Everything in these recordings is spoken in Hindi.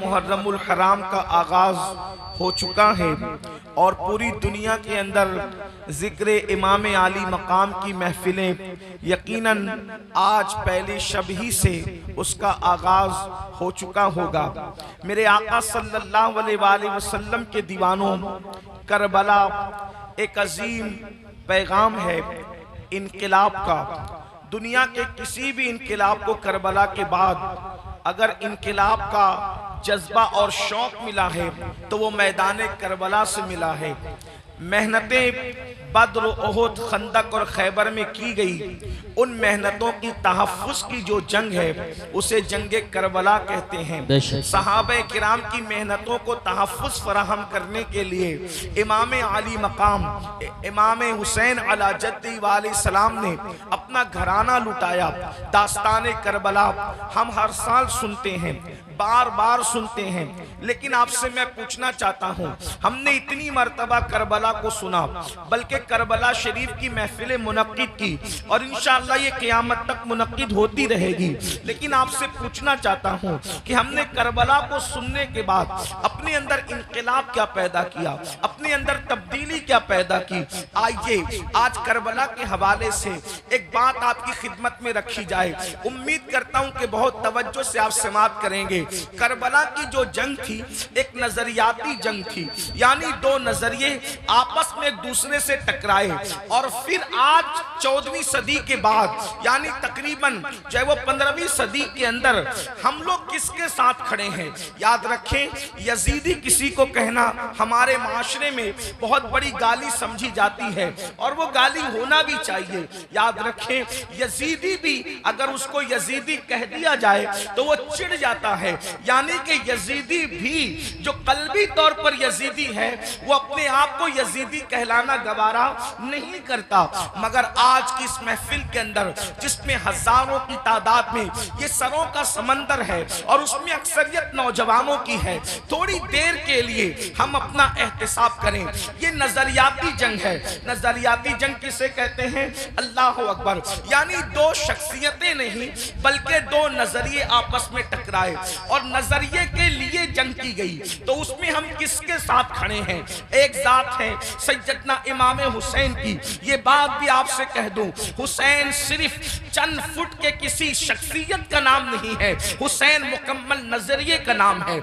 मुहर्रमुल हराम का आगाज हो चुका है और पूरी दुनिया के अंदर जिक्र इमाम आली मकाम की महफिलें यकीनन आज पहली शब ही से उसका आगाज हो चुका होगा। मेरे आका सल्लल्लाहु अलैहि वसल्लम के दीवानों, करबला एक अजीम पैगाम है इनकिलाब का। दुनिया के किसी भी इनकिलाब को करबला के बाद अगर इनकिलाब का जज्बा और शौक मिला है तो वो मैदान करबला से मिला है। मेहनतें बद्र, ओहद, खंदक और खैबर में की गई, उन मेहनतों की तहफ़्फ़ुज़ की जो जंग है उसे जंगे करबला कहते हैं। सहाबे किराम की मेहनतों को तहफ़्फ़ुज़ फराहम करने के लिए इमाम आली मकाम इमाम हुसैन अला जद्दी वाले सलाम ने अपना घराना लुटाया। दास्तान करबला हम हर साल सुनते हैं, बार बार सुनते हैं, लेकिन आपसे मैं पूछना चाहता हूँ, हमने इतनी मर्तबा करबला को सुना, बल्कि करबला शरीफ की महफिलें मुनक्किद की और इंशाअल्लाह ये क़यामत तक मुनक्किद होती रहेगी, लेकिन आपसे पूछना चाहता हूँ कि हमने करबला को सुनने के बाद अपने अंदर इनक़िलाब क्या पैदा किया, अपने अंदर तब्दीली क्या पैदा की। आइए आज करबला के हवाले से एक बात आपकी खिदमत में रखी जाए। उम्मीद करता हूँ कि बहुत तवज्जो से आप समाअत करेंगे। करबला की जो जंग थी एक नजरियाती जंग थी, यानी दो नजरिए आपस में एक दूसरे से टकराए और फिर आज 14वीं सदी के बाद यानी तकरीबन चाहे वो 15वीं सदी के अंदर हम लोग किसके साथ खड़े हैं। याद रखें, यजीदी किसी को कहना हमारे माशरे में बहुत बड़ी गाली समझी जाती है और वो गाली होना भी चाहिए। याद रखें, यजीदी भी अगर उसको यजीदी कह दिया जाए तो वो चिढ़ जाता है, यानी कि यजीदी भी जो कल्बी तौर पर यजीदी है वो अपने आप को यजीदी कहलाना गवारा नहीं करता। मगर आज की इस महफिल के अंदर जिसमें हजारों की तादाद में ये सरों का समंदर है और उसमें अक्सरियत नौजवानों की है, थोड़ी देर के लिए हम अपना एहतिसाब करें। ये नजरियाती जंग है। नजरियाती जंग किसे कहते हैं? अल्लाह अकबर। यानी दो शख्सियतें नहीं बल्कि दो नजरिए आपस में टकराए और नजरिए के लिए जंग की गई, तो उसमें हम किसके साथ खड़े हैं? एक जात है सैयदना इमाम हुसैन की। ये बात भी आपसे कह दूं, हुसैन सिर्फ चंद फुट के किसी शख्सियत का नाम नहीं है, हुसैन मुकम्मल नजरिए का नाम है।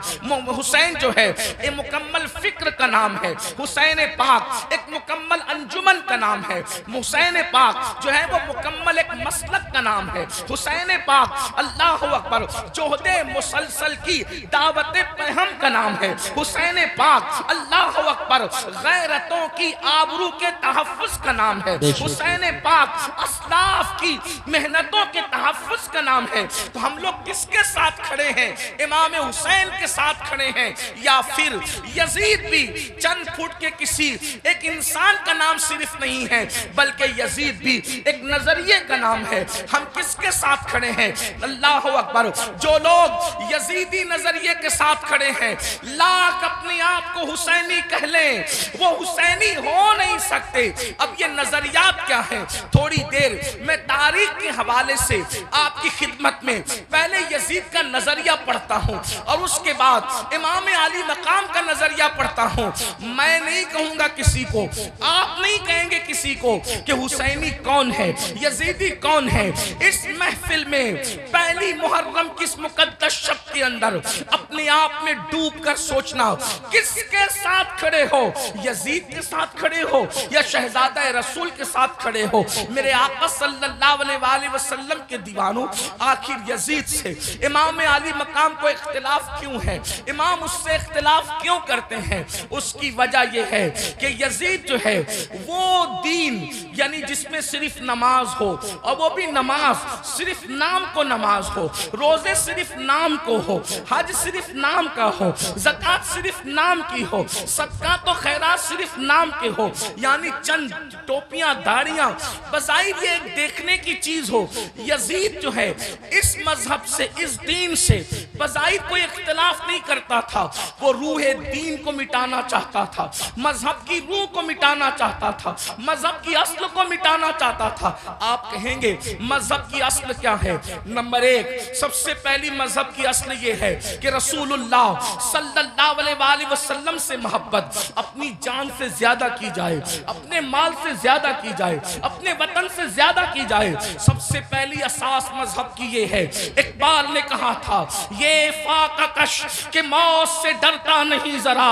हुसैन जो है ये मुकम्मल फिक्र का नाम है। हुसैन पाक एक मुकम्मल अंजुमन का नाम है। हुसैन पाक जो है वो मुकम्मल एक मसलक का नाम है। हुसैन पाक अल्लाह अकबर जोहदे मुसलसल की दावत पैहम का नाम है। हुसैन पाक अल्लाह अकबर गैरतों की आबरू के तहफ़्फ़ुज़ का नाम है। हुसैन पाक अस्लाफ की मेहनतों के तहफ़्फ़ुज़ का नाम है। तो हम लोग किसके साथ खड़े हैं? इमाम हुसैन के साथ खड़े हैं या फिर यजीद भी चंद फुट के किसी एक इंसान का नाम सिर्फ नहीं है बल्कि यजीद भी एक नजरिए का नाम है। हम किसके साथ खड़े हैं? अल्लाह अकबर। जो लोग यजीदी नजरिए के साथ खड़े हैं, लाख अपने आप को हुसैनी कह लें, वो हुसैनी हो नहीं सकते। अब ये नजरियात क्या है? थोड़ी देर मैं तारीख के हवाले से आपकी खिदमत में पहले यजीद का नजरिया पढ़ता हूँ और उसके बाद इमाम आली मकाम का नजरिया पढ़ता हूँ। मैं नहीं कहूंगा किसी को, आप नहीं कहेंगे किसी को कि हुसैनी कौन है, यजीदी कौन है। इस महफिल में पहली मुहर्रम किस मुकद्दस शब के अंदर अपने आप में डूब कर सोचना, किसके साथ खड़े हो? यजीद के साथ खड़े हो या शहजादा रसूल के साथ खड़े हो? मेरे आका सल्लल्लाहु अलैहि वसल्लम के दीवानों, आखिर यजीद से इमाम आली मकाम को इख्तिलाफ क्यों है? इमाम उससे इख्तिलाफ क्यों करते हैं? उसकी वजह यह है कि यजीद जो है वो दीन यानी जिसमें सिर्फ नमाज हो और वो भी नमाज सिर्फ नाम को नमाज हो, रोजे सिर्फ नाम को हो, हज सिर्फ नाम का हो, ज़कात सिर्फ नाम की हो, सदका तो खैरात सिर्फ नाम के हो, यानी चंद टोपियां दाढ़ियां बज़ाहिर ये एक देखने की चीज हो। यजीद जो है इस मजहब से, इस दीन से बज़ाहिर कोई इख्तिलाफ नहीं करता था, वो रूह दीन को मिटाना चाहता था, मजहब की रूह को मिटाना चाहता था, मजहब की असल को मिटाना चाहता था। आप कहें देखेंगे मजहब की असल क्या है। नंबर एक, सबसे पहली मजहब की असल ये है कि रसूलुल्लाह सल्लल्लाहु अलैहि वसल्लम से मोहब्बत अपनी जान से ज्यादा की जाए, अपने माल से ज्यादा की जाए, अपने वतन से ज्यादा की जाए। सबसे पहली असास मजहब की ये है। इकबाल ने कहा था, ये फाका कश के मौत से डरता नहीं जरा,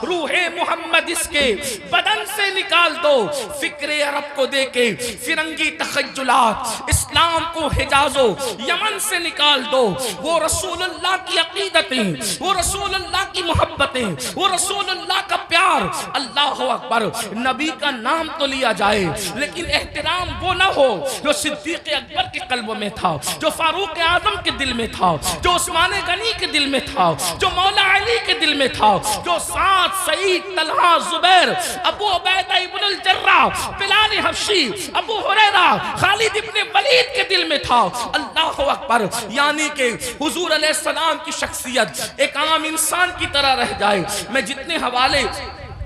रूहे मोहम्मद इसके बदन से निकाल दो, फिक्रे अरब को देके फिरंगी तखय्युलात, इस्लाम को हिजाजो यमन से निकाल दो। वो रसूलुल्लाह की अकीदतें, वो रसूलुल्लाह की मोहब्बतें, वो रसूलुल्लाह का प्यार। अल्लाह अकबर, नबी का नाम तो लिया जाए लेकिन एहतराम वो ना हो जो सिद्दीक अकबर के कल्ब में था, जो फारूक आजम के दिल में था, जो उस्मान गनी के दिल में था, जो मौला अली के दिल में था, जो साद, सईद, तलहा, जुबैर, अबू उबैदा इब्नुल जर्राह, बिलाल हबशी, अबू हुरैरा, खालिद इब्न वलीद के दिल में था। अल्लाह अकबर, यानी कि हुजूर अलैहिस्सलाम की शख्सियत एक आम इंसान की तरह रह जाए। मैं जितने हवाले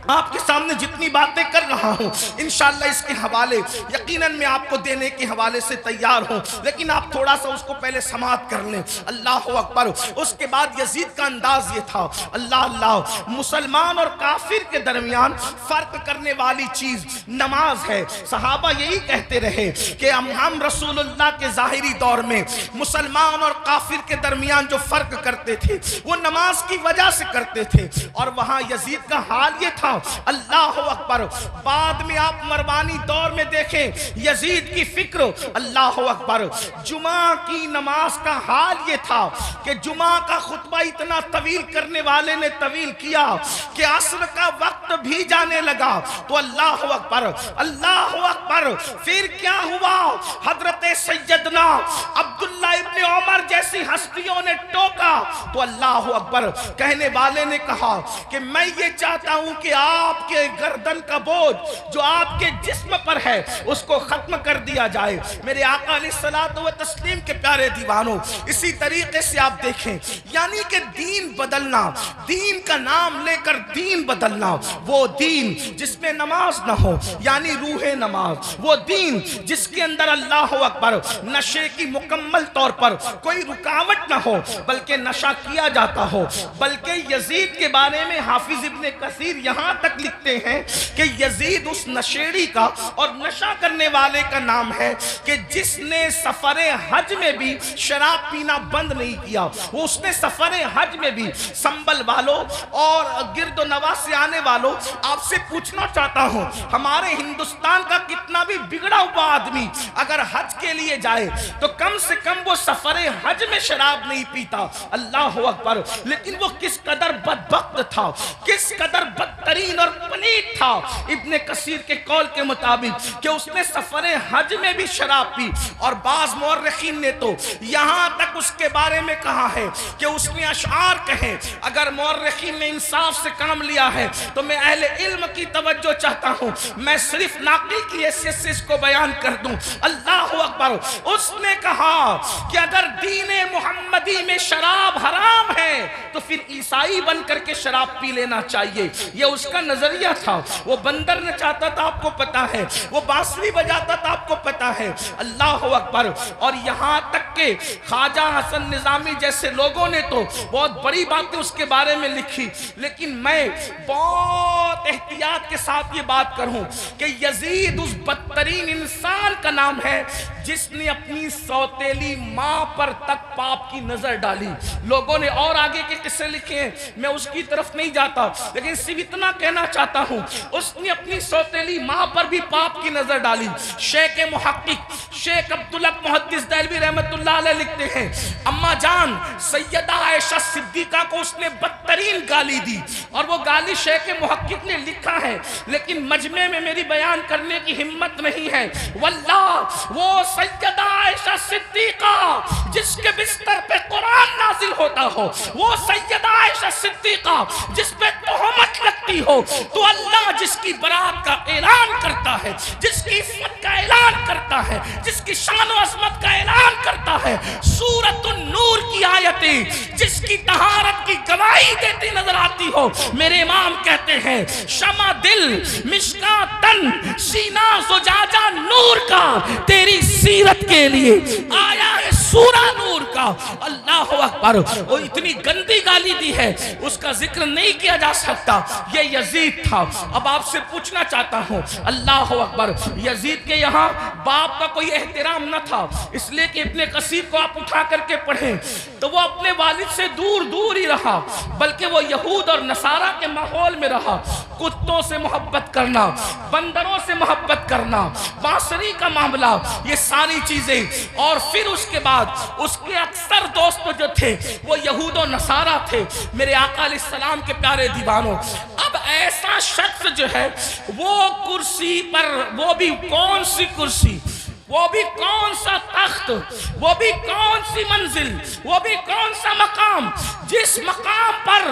आपके सामने जितनी बातें कर रहा हूं, इंशाअल्लाह इसके हवाले यकीनन मैं आपको देने के हवाले से तैयार हूं, लेकिन आप थोड़ा सा उसको पहले समाप्त कर लें। अल्लाह अकबर। उसके बाद यजीद का अंदाज ये था, अल्लाह अल्लाह, मुसलमान और काफिर के दरमियान फर्क करने वाली चीज नमाज है। सहाबा यही कहते रहे कि हम रसूलुल्लाह के जाहिरी दौर में मुसलमान और काफिर के दरमियान जो फर्क करते थे वो नमाज की वजह से करते थे, और वहां यजीद का हाल ये था। अल्लाह अकबर। बाद में आप मरवानी दौर में देखें यजीद की फिक्र, अल्लाह अकबर, जुमा की नमाज का हाल ये था कि जुमा का खुतबा इतना तवील करने वाले ने तवील किया कि असर का वक्त भी जाने लगा। तो अल्लाह अकबर, अल्लाह अकबर। फिर क्या हुआ, हजरत सैयदना अब्दुल्ला इब्ने उमर जैसी हस्तियों ने टोका तो अल्लाह अकबर, कहने वाले ने कहा कि मैं ये चाहता हूं कि आपके गर्दन का बोझ जो आपके जिस्म पर है उसको खत्म कर दिया जाए। मेरे आका अलैहिस्सलातु व तस्लीम के प्यारे दीवानों, इसी तरीके से आप देखें, यानी कि दीन बदलना, दीन का नाम लेकर दीन बदलना, वो दीन जिसमें नमाज ना हो यानी रूहे नमाज, वो दीन जिसके अंदर अल्लाह अकबर नशे की मुकम्मल तौर पर कोई रुकावट ना हो बल्कि नशा किया जाता हो। बल्कि यजीद के बारे में हाफिज इब्ने कसीर यहां तक लिखते हैं कि यजीद उस नशेड़ी का और नशा करने वाले का नाम है कि जिसने सफरे हज में भी शराब पीना बंद नहीं किया। वो उसने सफरे हज में भी, संबल वालों और गिरदो नवा से आने वालों, आपसे पूछना चाहता हूं, हमारे हिंदुस्तान का कितना भी बिगड़ा हुआ आदमी अगर हज के लिए जाए तो कम से कम वो सफरे हज में शराब नहीं पीता। अल्लाह अकबर। लेकिन वो किस कदर बदबख्त था, किस कदर बदतरीन और पलीत था इब्ने कसीर के कौल के मुताबिक कि उसने सफरे हज में भी शराब पी। और बाज मुअर्रिखीन ने तो यहां तक उसके बारे में कहा है कि उसने अशआर कहे। अगर मुअर्रिखीन ने इंसाफ से काम लिया है तो मैं अहले इल्म की तवज्जो चाहता हूं, मैं सिर्फ नाकिल की हैसियत से इसको बयान कर दूं। अल्लाह अकबर। उसने कहा कि अगर दीने मुहम्मदी में शराब हराम है तो फिर ईसाई बन करके शराब पी लेना चाहिए। ये उसका नजरिया था। वो बंदर नचाता था, आपको पता है, वो बांसुरी बजाता था, आपको पता है। अल्लाह अकबर। और यहां तक के ख्वाजा हसन निजामी जैसे लोगों ने तो बहुत बड़ी बातें उसके बारे में लिखी, लेकिन मैं बहुत एहतियात के साथ ये बात करूं कि यजीद उस बदतरीन इंसान का नाम है जिसने अपनी सौतेली मां पर तक पाप की नजर डाली। लोगों ने और आगे के किस्से लिखे हैं, मैं उसकी तरफ नहीं जाता, लेकिन सिर्फ इतना कहना चाहता हूं, उसने अपनी सौतेली मां पर भी पाप की नजर डाली। शेख मुहक्किक शेख अब्दुल हक मुहद्दिस देहलवी रहमतुल्लाह अलैह लिखते हैं, अम्मा जान सैयदा आयशा सिद्दीका को उसने बदतरीन गाली दी। और वो गाली शेख मुहक्किक ने लिखा है, लेकिन मजमे में मेरी बयान करने की हिम्मत नहीं है। वल्लाह वो सैयदा आयशा सिद्दीका जिसके बिस्तर पे कुरान नाजिल होता हो, वो सैयदा आयशा सिद्दीका जिस पे तोहमत लगती हो, तो अल्लाह जिसकी बरात का ऐलान करता है, जिसकी इज्जत का ऐलान करता है, जिसकी शान और अज़मत का ऐलान करता है, सूरत नूर की आयतें जिसकी तहारत की गवाही देती नजर आती चाहती हो? मेरे इमाम कहते हैं शमा दिल मिशका तन सीना सुजाजा नूर का, तेरी सीरत के लिए आया है सूरा नूर का। अल्लाह अकबर। वो इतनी गंदी गाली दी है, उसका जिक्र नहीं किया जा सकता। ये यजीद था। अब आपसे पूछना चाहता हूँ, अल्लाह अकबर, यजीद के यहाँ बाप का कोई एहतराम न था, इसलिए कि इब्ने कसीर को आप उठा करके पढ़ें तो वो अपने वालिद से दूर दूर ही रहा, बल्कि वो यहूद और नसारा के माहौल में रहा। कुत्तों से मोहब्बत करना, बंदरों से मोहब्बत करना, बांसुरी का मामला, ये सारी चीजें। और फिर उसके बाद उसके अक्सर दोस्त जो थे वो यहूद और नसारा थे। मेरे आका अलैहिस्सलाम के प्यारे दीवानों, अब ऐसा शख्स जो है वो कुर्सी पर, वो भी कौन सी कुर्सी, वो भी कौन सा तख्त, वो भी कौन सी मंजिल, वो भी कौन सा मकाम, जिस मकाम पर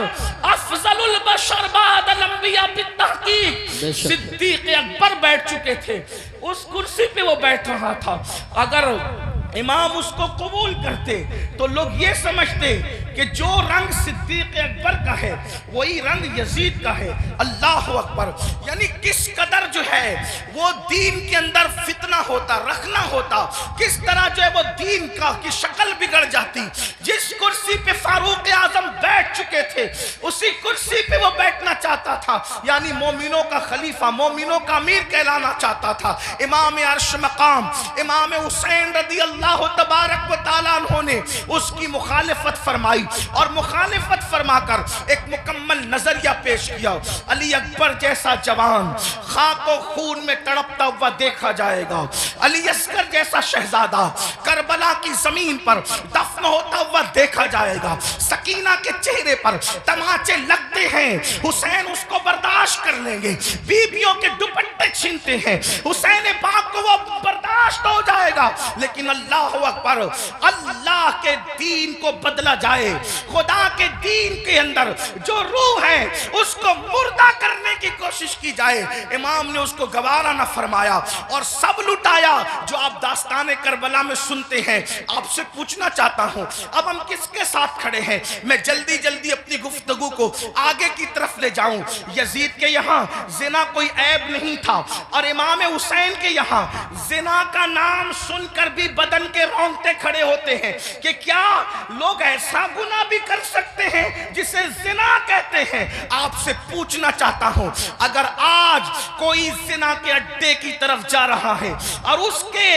अफजलुल बशर बादल अंबिया बित्तहकीक सिद्दीक अकबर बैठ चुके थे, उस कुर्सी पे वो बैठ रहा था। अगर इमाम उसको कबूल करते तो लोग ये समझते कि जो रंग सिद्दीक अकबर का है वही रंग यजीद का है। अल्लाह अकबर। यानी किस कदर जो है वो दीन के अंदर फितना होता, रखना होता, किस तरह जो है वो दीन का की शक्ल बिगड़ जाती। जिस कुर्सी पे फारूक आजम बैठ चुके थे उसी कुर्सी पे वो बैठना चाहता था, यानी मोमिनों का खलीफा, मोमिनों का अमीर कहलाना चाहता था। इमाम अर्श मकाम इमाम हुसैन रदी अल्लाह तबारक व तआला अन्हु ने उसकी मुखालिफत फरमाई और मुखालिफत फरमाकर एक मुकम्मल नजरिया पेश किया। अली अकबर जैसा जवान खाको खून में तड़पता हुआ देखा जाएगा, अली असगर जैसा शहजादा करबला की जमीन पर दफन होता हुआ देखा जाएगा। सकीना के चेहरे पर तमाचे लगते हैं, हुसैन उसको बर्दाश्त कर लेंगे। बीबियों के दुपट्टे छीनते हैं, हुसैन पाक को वो बर्दाश्त हो जाएगा। लेकिन अल्लाह अकबर, अल्लाह के दीन को बदला जाए, खुदा के दीन के अंदर जो रूह है उसको मुर्दा करने की कोशिश की जाए, इमाम ने उसको गवारा न फरमाया और सब लुटाया। जो आप दास्ताने करबला में सुनते हैं, आपसे पूछना चाहता हूं अब हम किसके साथ खड़े हैं? मैं जल्दी जल्दी अपनी गुफ्तगू को आगे की तरफ ले जाऊं। यजीद के यहाँ जिना कोई ऐब नहीं था और इमाम हुसैन के यहाँ जिना का नाम सुनकर भी बदन के रोंगटे खड़े होते हैं कि क्या लोग ऐसा गुनाह भी कर सकते हैं जिसे जिना कहते हैं। आपसे पूछना चाहता हूं, अगर आज कोई जिना के अड्डे की तरफ जा रहा है और उसके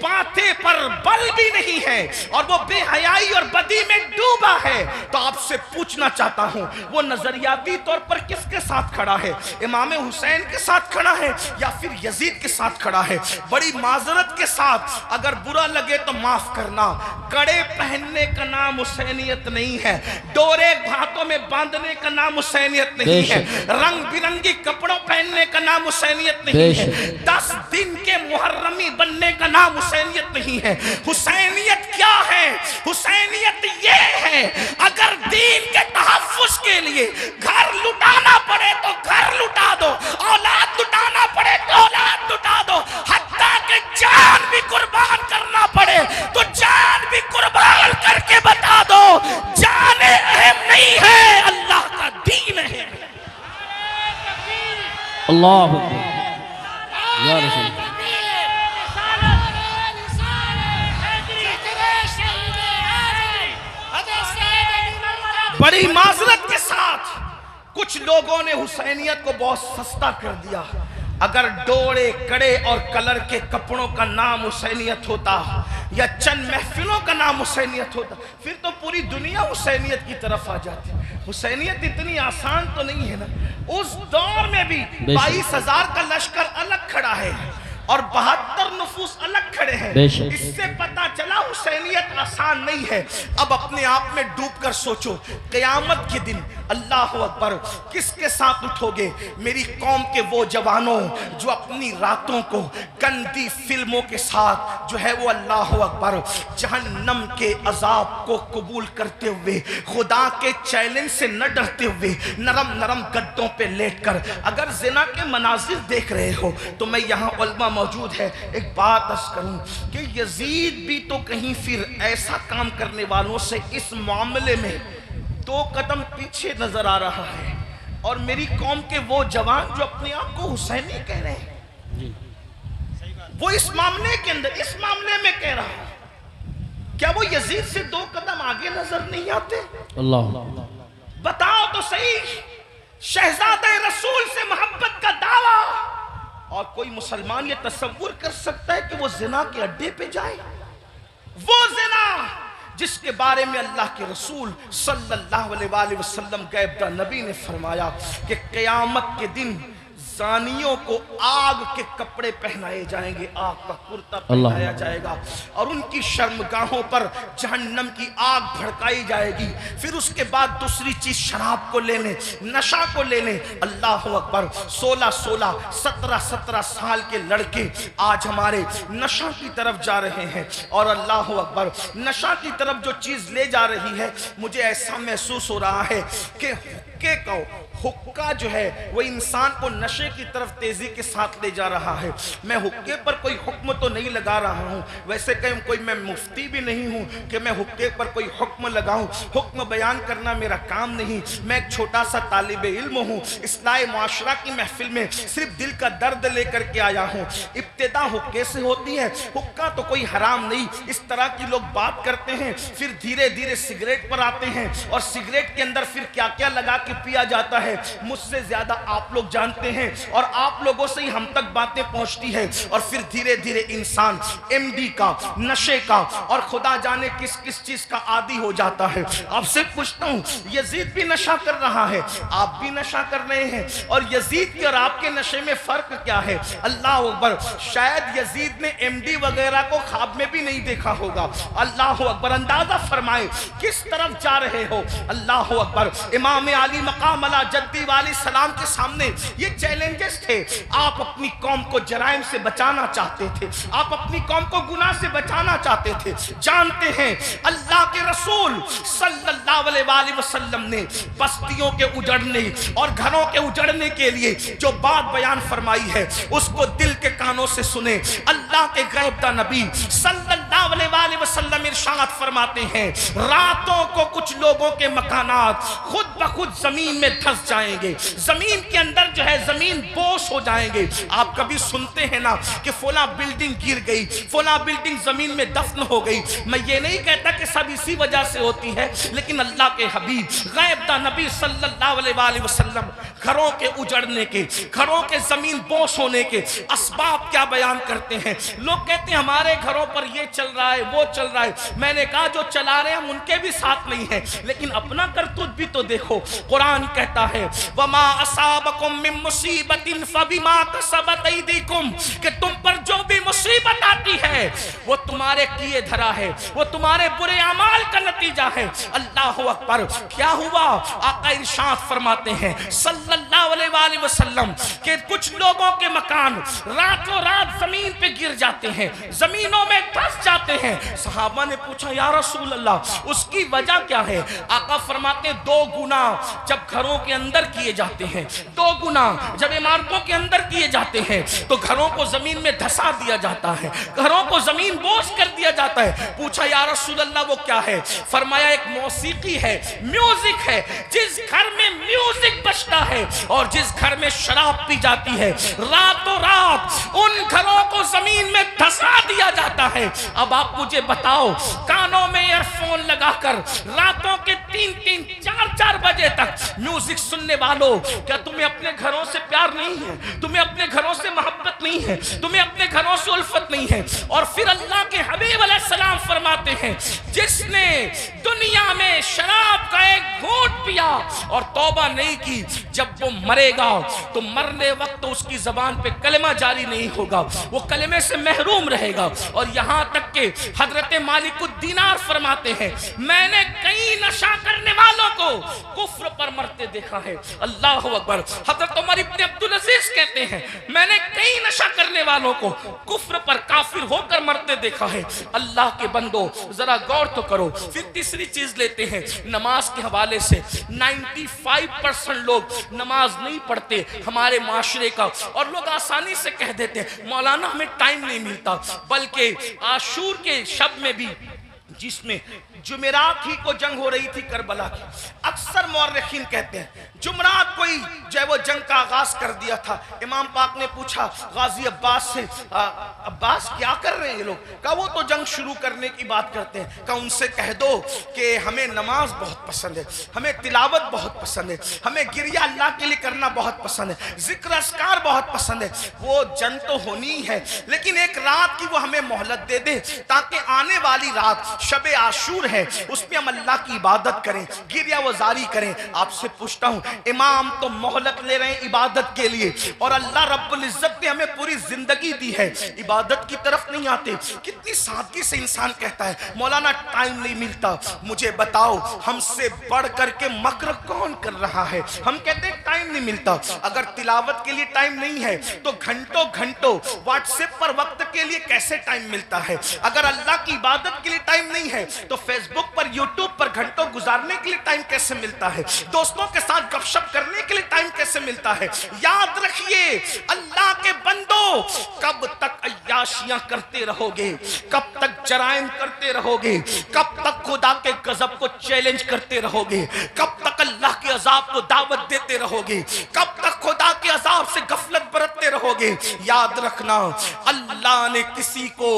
माथे पर बल भी नहीं है और वो बेहयाई और बदी में डूबा है, तो आपसे पूछना चाहता हूं वो नजरियाती तौर पर किसके साथ खड़ा है? इमाम हुसैन के साथ खड़ा है या फिर यजीद के साथ खड़ा है? बड़ी माजरत के साथ अगर बुरा लगे तो माफ करना, कड़े पहनने का नाम हुसैनियत नहीं है, डोरे हाथों में बांधने का नाम हुसैनियत नहीं है, रंग बिरंगी कपड़ों पहनने का नाम हुसैनियत नहीं है, 10 दिन के मुहर्रमी बनने का नाम हुसैनियत नहीं है। हुसैनियत क्या है? हुसैनियत ये है, अगर दीन के तहफ्फुज़ के लिए घर लुटाना पड़े तो घर लुटा दो, औलाद लुटाना पड़े तो औलाद लुटा दो, हत्ता के जान भी कुर्बान करना पड़े तो जान भी कुर्बान करके बता दो, जाने अहम नहीं है, अल्लाह का दीन है। अल्लाह या रसूल। बड़ी माजरत के साथ कुछ लोगों ने हुसैनियत को बहुत सस्ता कर दिया। अगर डोरे कड़े और कलर के कपड़ों का नाम हुसैनियत होता या चंद महफिलों का नाम हुसैनियत होता, फिर तो पूरी दुनिया हुसैनियत की तरफ आ जाती। हुसैनियत इतनी आसान तो नहीं है ना। उस दौर में भी 22,000 का लश्कर अलग खड़ा है और 72 नफूस अलग खड़े हैं। इससे पता चला हुसैनियत आसान नहीं है। अब अपने आप में डूबकर सोचो, क़यामत के दिन अल्लाह अकबर किसके साथ उठोगे? मेरी कौम के वो जवानों जो अपनी रातों को गंदी फिल्मों के साथ जो है वो अल्लाह अकबर जहन्नम के अजाब को कबूल करते हुए, खुदा के चैलेंज से न डरते हुए, नरम नरम गद्दों पे लेटकर अगर जिना के मनाजिर देख रहे हो तो मैं यहाँ उलमा मौजूद है, एक बात अर्ज करूं कि यजीद भी तो कहीं फिर ऐसा काम करने वालों से इस मामले में 2 कदम पीछे नजर आ रहा है। और मेरी कौम के वो जवान जो अपने आप को हुसैनी कह रहे हैं, वो इस मामले के अंदर, इस मामले में कह रहा है, क्या वो यजीद से 2 कदम आगे नजर नहीं आते? अल्लाह, बताओ तो सही, शहजादे रसूल से मोहब्बत का दावा, और कोई मुसलमान ये तसव्वुर कर सकता है कि वो जिना के अड्डे पे जाए? वो जिना जिसके बारे में अल्लाह के रसूल सल्लल्लाहु अलैहि वसल्लम गैबदा नबी ने फरमाया कि क़यामत के दिन जानियों को आग के कपड़े पहनाए जाएंगे, आग का कुर्ता पहनाया जाएगा, और उनकी शर्मगाहों पर जहन्नम की आग भड़काई जाएगी। फिर उसके बाद दूसरी चीज शराब को लेने, नशा को लेने। अल्लाह अकबर, 16-16, 17-17 साल के लड़के आज हमारे नशा की तरफ जा रहे हैं, और अल्लाह अकबर, नशा की तरफ जो चीज ले जा रही है, मुझे ऐसा महसूस हो रहा है कि हुक्का जो है वो इंसान को नशे की तरफ तेजी के साथ ले जा रहा है। मैं हुक्के पर कोई हुक्म तो नहीं लगा रहा हूँ, वैसे कहीं कोई मैं मुफ्ती भी नहीं हूँ कि मैं हुक्के पर कोई हुक्म लगाऊँ। हुक्म बयान करना मेरा काम नहीं, मैं एक छोटा सा तालिब इल्म हूँ। इस्लाह मुआशरा की महफिल में सिर्फ दिल का दर्द लेकर के आया हूँ। इब्तिदा हुक्के से होती है, हुक्का तो कोई हराम नहीं, इस तरह की लोग बात करते हैं, फिर धीरे धीरे सिगरेट पर आते हैं, और सिगरेट के अंदर फिर क्या क्या लगा के पिया जाता है मुझसे ज्यादा आप लोग जानते हैं, और आप लोगों से ही हम तक बातें पहुंचती है, और फिर धीरे धीरे इंसान एमडी का, नशे का, और खुदा जाने किस किस चीज का आदी हो जाता है। आपसे पूछता हूं, यजीद भी नशा कर रहा है, आप भी नशा कर रहे हैं, और यजीद के और आपके नशे में फर्क क्या है? अल्लाह अकबर, शायद यजीद ने एमडी वगैरह को ख्वाब में भी नहीं देखा होगा। अल्लाह अकबर, अंदाजा फरमाए किस तरफ जा रहे हो। अल्लाह अकबर, इमाम आली मकाम अला जद्दी वाली सलाम के सामने ये चैलेंजेस थे। आप अपनी कौम को जराइम से बचाना चाहते थे, आप अपनी कौम को गुनाह से बचाना चाहते थे। जानते हैं अल्लाह के रसूल सल्लल्लाहु अलैहि वसल्लम ने बस्तियों के उजड़ने और घरों के उजड़ने के लिए जो बात बयान फरमाई है, उसको दिल के कानों से सुने। अल्लाह के गैबदा नबी सल्लल्लाहु अलैहि वसल्लम इरशाद फरमाते हैं, रातों को कुछ लोगों के मकानात खुद ब खुद जमीन में धंस जाएंगे, जमीन के अंदर जो है जमीन बोश हो जाएंगे। आप कभी सुनते हैं ना कि फला बिल्डिंग गिर गई, फला बिल्डिंग जमीन में दफन हो गई। मैं ये नहीं कहता कि सब इसी वजह से होती है, लेकिन अल्लाह के हबीब गैबदा नबी सल्लल्लाहु अलैहि वसल्लम घरों के उजड़ने के, घरों के जमीन बोश होने के असबाब क्या बयान करते हैं। लोग कहते हैं हमारे घरों पर ये चल रहा है, वो चल रहा है। मैंने कहा जो चला रहे हैं हम उनके भी साथ नहीं है, लेकिन अपना करतूत भी तो देखो। कुरान कहता है वमा असाबकुम मिन मुसीबतिन फबिमा कसबत ऐदीकुम, कि तुम पर जो भी मुसीबत आती है वो तुम्हारे किए धरा है, वो तुम्हारे बुरे अमाल का नतीजा है। अल्लाह अकबर, क्या हुआ? आका इरशाद फरमाते हैं सल्लल्लाहु अलैहि वसल्लम कि कुछ लोगों के मकान रातों रात जमीन पे गिर जाते हैं, जमीनों में धंस जाते हैं। सहाबा ने पूछा या रसूल अल्लाह उसकी वजह क्या है? आका फरमाते 2 गुना जब घरों के अंदर किए जाते हैं, 2 गुना जब इमारतों के अंदर किए जाते हैं, तो घरों को जमीन में धंसा दिया जाता है, घरों को जमीन बोझ कर दिया जाता है। पूछा या रसूल अल्लाह वो क्या है? फरमाया एक मौसीकी है, म्यूजिक है। जिस घर में म्यूजिक बजता है और जिस घर में शराब पी जाती है, रातों रात उन घरों को जमीन में धंसा दिया जाता है। अब आप मुझे बताओ, कानों में ईयरफोन लगाकर रातों के 3-3, 4-4 बजे तक म्यूजिक सुनने वालों, क्या तुम्हें अपने घरों से प्यार नहीं है? तुम्हें अपने घरों से मोहब्बत नहीं है? तुम्हें अपने घरों से उल्फत नहीं है? और फिर अल्लाह के हबीब अलैहिस्सलाम फरमाते हैं जिसने दुनिया में शराब का एक घूंट पिया और तौबा नहीं की, जब वो मरेगा तो मरने वक्त उसकी जबान पे कलमा जारी नहीं होगा, वो कलमे से महरूम रहेगा। और यहाँ तक के हजरत मालिकुद्दीनार फरमाते हैं मैंने कई नशा करने वालों को कुफ्र पर मरते देखा है। अल्लाह अकबर। हजरत उमर इब्न अब्दुल अजीज कहते हैं मैंने कई नशा करने वालों को कुफ्र पर काफिर होकर मरते देखा है। अल्लाह के बंदो जरा गौर तो करो। फिर तीसरी चीज लेते हैं नमाज के हवाले से। 95% लोग नमाज नहीं पढ़ते हमारे माशरे का, और लोग आसानी से कह देते हैं मौलाना हमें टाइम नहीं मिलता। बल्कि आशूर के शब में भी, जिसमें जुमेरात ही को जंग हो रही थी करबला की, अक्सर मौर्रिखीन कहते हैं जुमेरात को कोई जो है वो जंग का आगाज कर दिया था। इमाम पाक ने पूछा गाजी अब्बास से, अब्बास क्या कर रहे हैं ये लोग? कहा वो तो जंग शुरू करने की बात करते हैं। कहा उनसे कह दो कि हमें नमाज बहुत पसंद है, हमें तिलावत बहुत पसंद है, हमें गिरिया अल्लाह के लिए करना बहुत पसंद है, जिक्र अस्कार बहुत पसंद है। वो जंग तो होनी है, लेकिन एक रात की वो हमें मोहलत दे दे, ताकि आने वाली रात शब आशूर है, उसमें हम अल्लाह की इबादत करें, गिरिया वजारी करें। आपसे पूछता हूं, इमाम तो मोहलत ले रहे हैं इबादत के लिए, और अल्लाह रब्बुल इज्जत ने हमें पूरी जिंदगी दी है, इबादत की तरफ नहीं आते। कितनी सादगी से इंसान कहता है मौलाना टाइम नहीं मिलता। मुझे बताओ हमसे बढ़ करके मक्र कौन कर रहा है? हम कहते हैं टाइम नहीं मिलता। अगर तिलावत के लिए टाइम नहीं है तो घंटों घंटों व्हाट्सएप पर वक्त के लिए कैसे टाइम मिलता है? अगर अल्लाह की इबादत के लिए टाइम नहीं है तो फेसबुक पर यूट्यूब पर घंटों गुजारने के लिए टाइम कैसे मिलता है? दोस्तों के साथ गपशप करने के लिए टाइम कैसे मिलता है? याद रखिए अल्लाह के बंदो, कब तक अय्याशियां करते रहोगे? कब तक जराइम करते रहोगे? कब तक खुदा के गजब को चैलेंज करते रहोगे? कब तक अल्लाह के अजाब को दावत देते रहोगे? कब तक खुदा के अजाब से गफलत बरतते रहोगे? याद रखना अल्लाह ने किसी को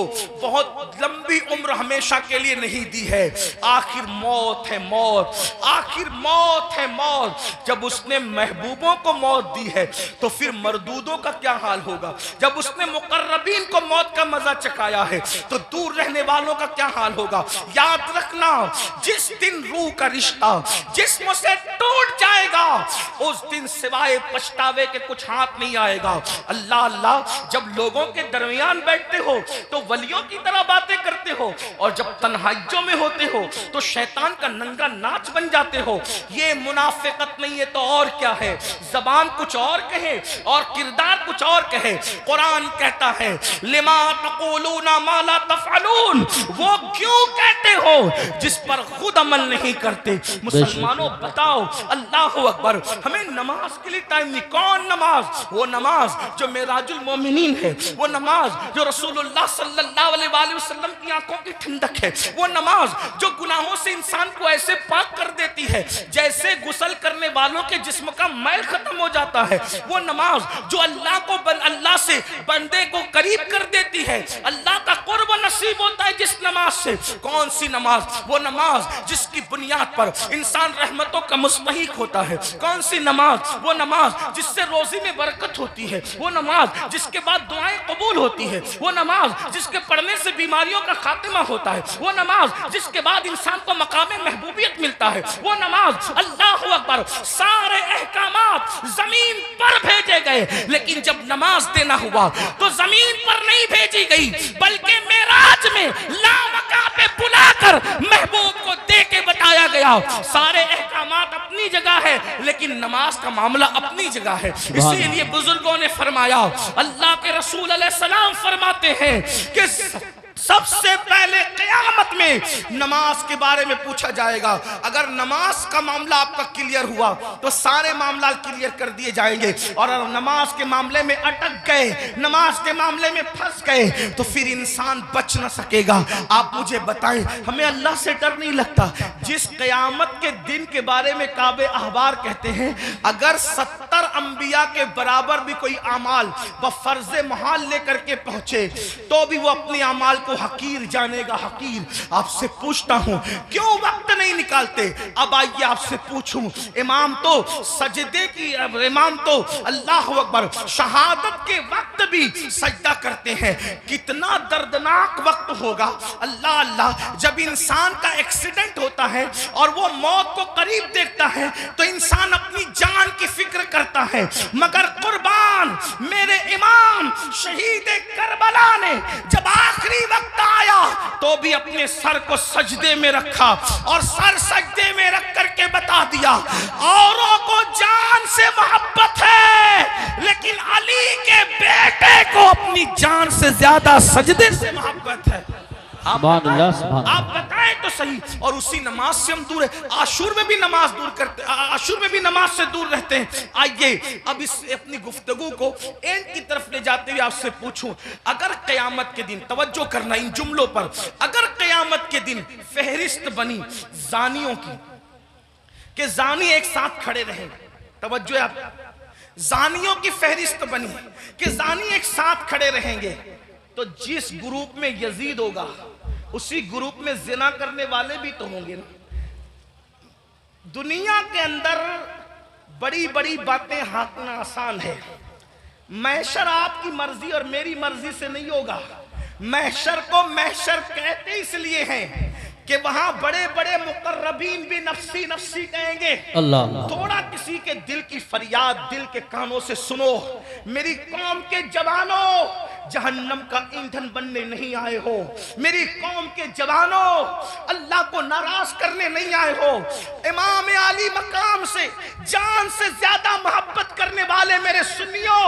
बहुत लंबी उम्र हमेशा के लिए नहीं दी है। आखिर मौत है मौत, आखिर मौत है मौत। जब उसने महबूबों को मौत दी है तो फिर मरदूदों का क्या हाल होगा? जब उसने मुकर्रबीन को मौत का मजा चखाया है तो दूर रहने वालों का क्या हाल होगा? याद रखना जिस दिन रूह का रिश्ता जिस्म से टूट जाएगा उस दिन सिवाय पछतावे के कुछ हाथ नहीं आएगा। अल्लाह अल्लाह जब लोगों के दरमियान बैठते हो तो वलियों की तरह बातें करते हो, और जब तन्हाइयों में होते हो तो शैतान का नंगा नाच बन जाते हो। ये मुनाफिकत नहीं है तो और क्या है? जबान कुछ और कहे और किरदार कुछ और कहे। कुरान कहता है लिमा तक़ूलूना मा ला तफ़अलून, वो क्यों कहते हो जिस पर खुद अमल नहीं करते। मुसलमानों बताओ, अल्लाह अकबर, हमें नमाज के लिए टाइम नहीं। कौन नमाज? वो नमाज जो मेराजुल मोमिनीन है, वो नमाज जो रसूलुल्लाह सल्लल्लाहु अलैहि वसल्लम की आंखों की ठंडक है, वो नमाज जो गुनाहों से इंसान को ऐसे पाक कर देती है जैसे गुस्ल करने वालों के जिस्म का मैल खत्म हो जाता है, वो नमाज जो अल्लाह से बंदे को करीब कर देती है, अल्लाह का कुर्ब नसीब होता है जिस नमाज से। कौन सी नमाज? वो नमाज जिसकी बुनियाद पर इंसान रहमतों का मुस्तहिक होता है। कौन सी नमाज? वो नमाज जिससे रोजी में बरकत होती है, वो नमाज जिसके बाद दुआएं कबूल होती है, वो नमाज जिसके पढ़ने से बीमारियों का खात्मा होता है, वो नमाज जिसके बाद इंसान को मकाम महबूबियत मिलता है, वो नमाज। अल्लाह अकबर, सारे अहकामात जमीन पर भेजे गए, लेकिन जब नमाज देना हुआ तो जमीन पर नहीं भेजी गई बल्कि मेराज में लामका पे बुलाकर महबूब को दे के बताया गया। सारे अहकामात अपनी जगह है लेकिन नमाज का मामला अपनी जगह है। इसीलिए बुजुर्गों ने फरमाया, अल्लाह के रसूल अलैहि सलाम फरमाते हैं कि सबसे पहले क़यामत में नमाज के बारे में पूछा जाएगा। अगर नमाज का मामला आपका क्लियर हुआ तो सारे मामला क्लियर कर दिए जाएंगे, और अगर नमाज के मामले में अटक गए, नमाज के मामले में फंस गए तो फिर इंसान बच ना सकेगा। आप मुझे बताएं, हमें अल्लाह से डर नहीं लगता? जिस क़यामत के दिन के बारे में काबे अहबार कहते हैं, अगर 70 अंबिया के बराबर भी कोई अमाल बफर्ज़े महाल लेकर के पहुंचे तो भी वो अपने अमाल को हकीर जानेगा, हकीर। आपसे पूछता हूं क्यों वक्त नहीं निकालते? अब आइए आपसे पूछूं, इमाम तो सजदे की, इमाम तो अल्लाह अकबर शहादत के वक्त भी सजदा करते हैं। कितना दर्दनाक वक्त होगा अल्लाह अल्लाह, जब इंसान का एक्सीडेंट होता है और वो मौत को करीब देखता है तो इंसान अपनी जान की फिक्र करता है। मगर कुर्बान मेरे इमाम शहीद करबला ने जब आखिरी वक्त आया तो भी अपने सर को सजदे में रखा और सर सजदे में रख करके बता दिया, औरों को जान से मोहब्बत है लेकिन अली के बेटे को अपनी जान से ज्यादा सजदे से मोहब्बत है। आप बताएं तो सही। और उसी नमाज से हम दूर है। आशूर में भी नमाज दूर करते, आशूर में भी नमाज से दूर रहते हैं। आइए अब इस अपनी गुफ्तगू को एंड की तरफ ले जाते हुए आपसे पूछूं, अगर क़यामत के दिन, तवज्जो करना इन जुमलों पर, अगर क़यामत के दिन फहरिस्त बनी जानियों की कि जानी एक साथ खड़े रहें, तवज्जो है आप, जानियों की फहरिस्त बनी कि जानी एक साथ खड़े रहेंगे, तो जिस ग्रुप में यजीद होगा उसी ग्रुप में जिना करने वाले भी तो होंगे ना। दुनिया के अंदर बड़ी बड़ी बातें हाकना आसान है, महशर आपकी मर्जी और मेरी मर्जी से नहीं होगा। महशर को महशर कहते इसलिए हैं कि वहां बड़े बड़े मुकर्रबीन भी नफ्सी नफ्सी कहेंगे। अल्लाह थोड़ा किसी के दिल की फरियाद दिल के कानों से सुनो, मेरी कौम के जवानों जहन्नम का ईंधन बनने नहीं आए हो, मेरी कौम के जवानों अल्लाह को नाराज करने नहीं आए हो। इमाम आली मकाम से जान से ज्यादा मोहब्बत करने वाले मेरे सुन्नियों,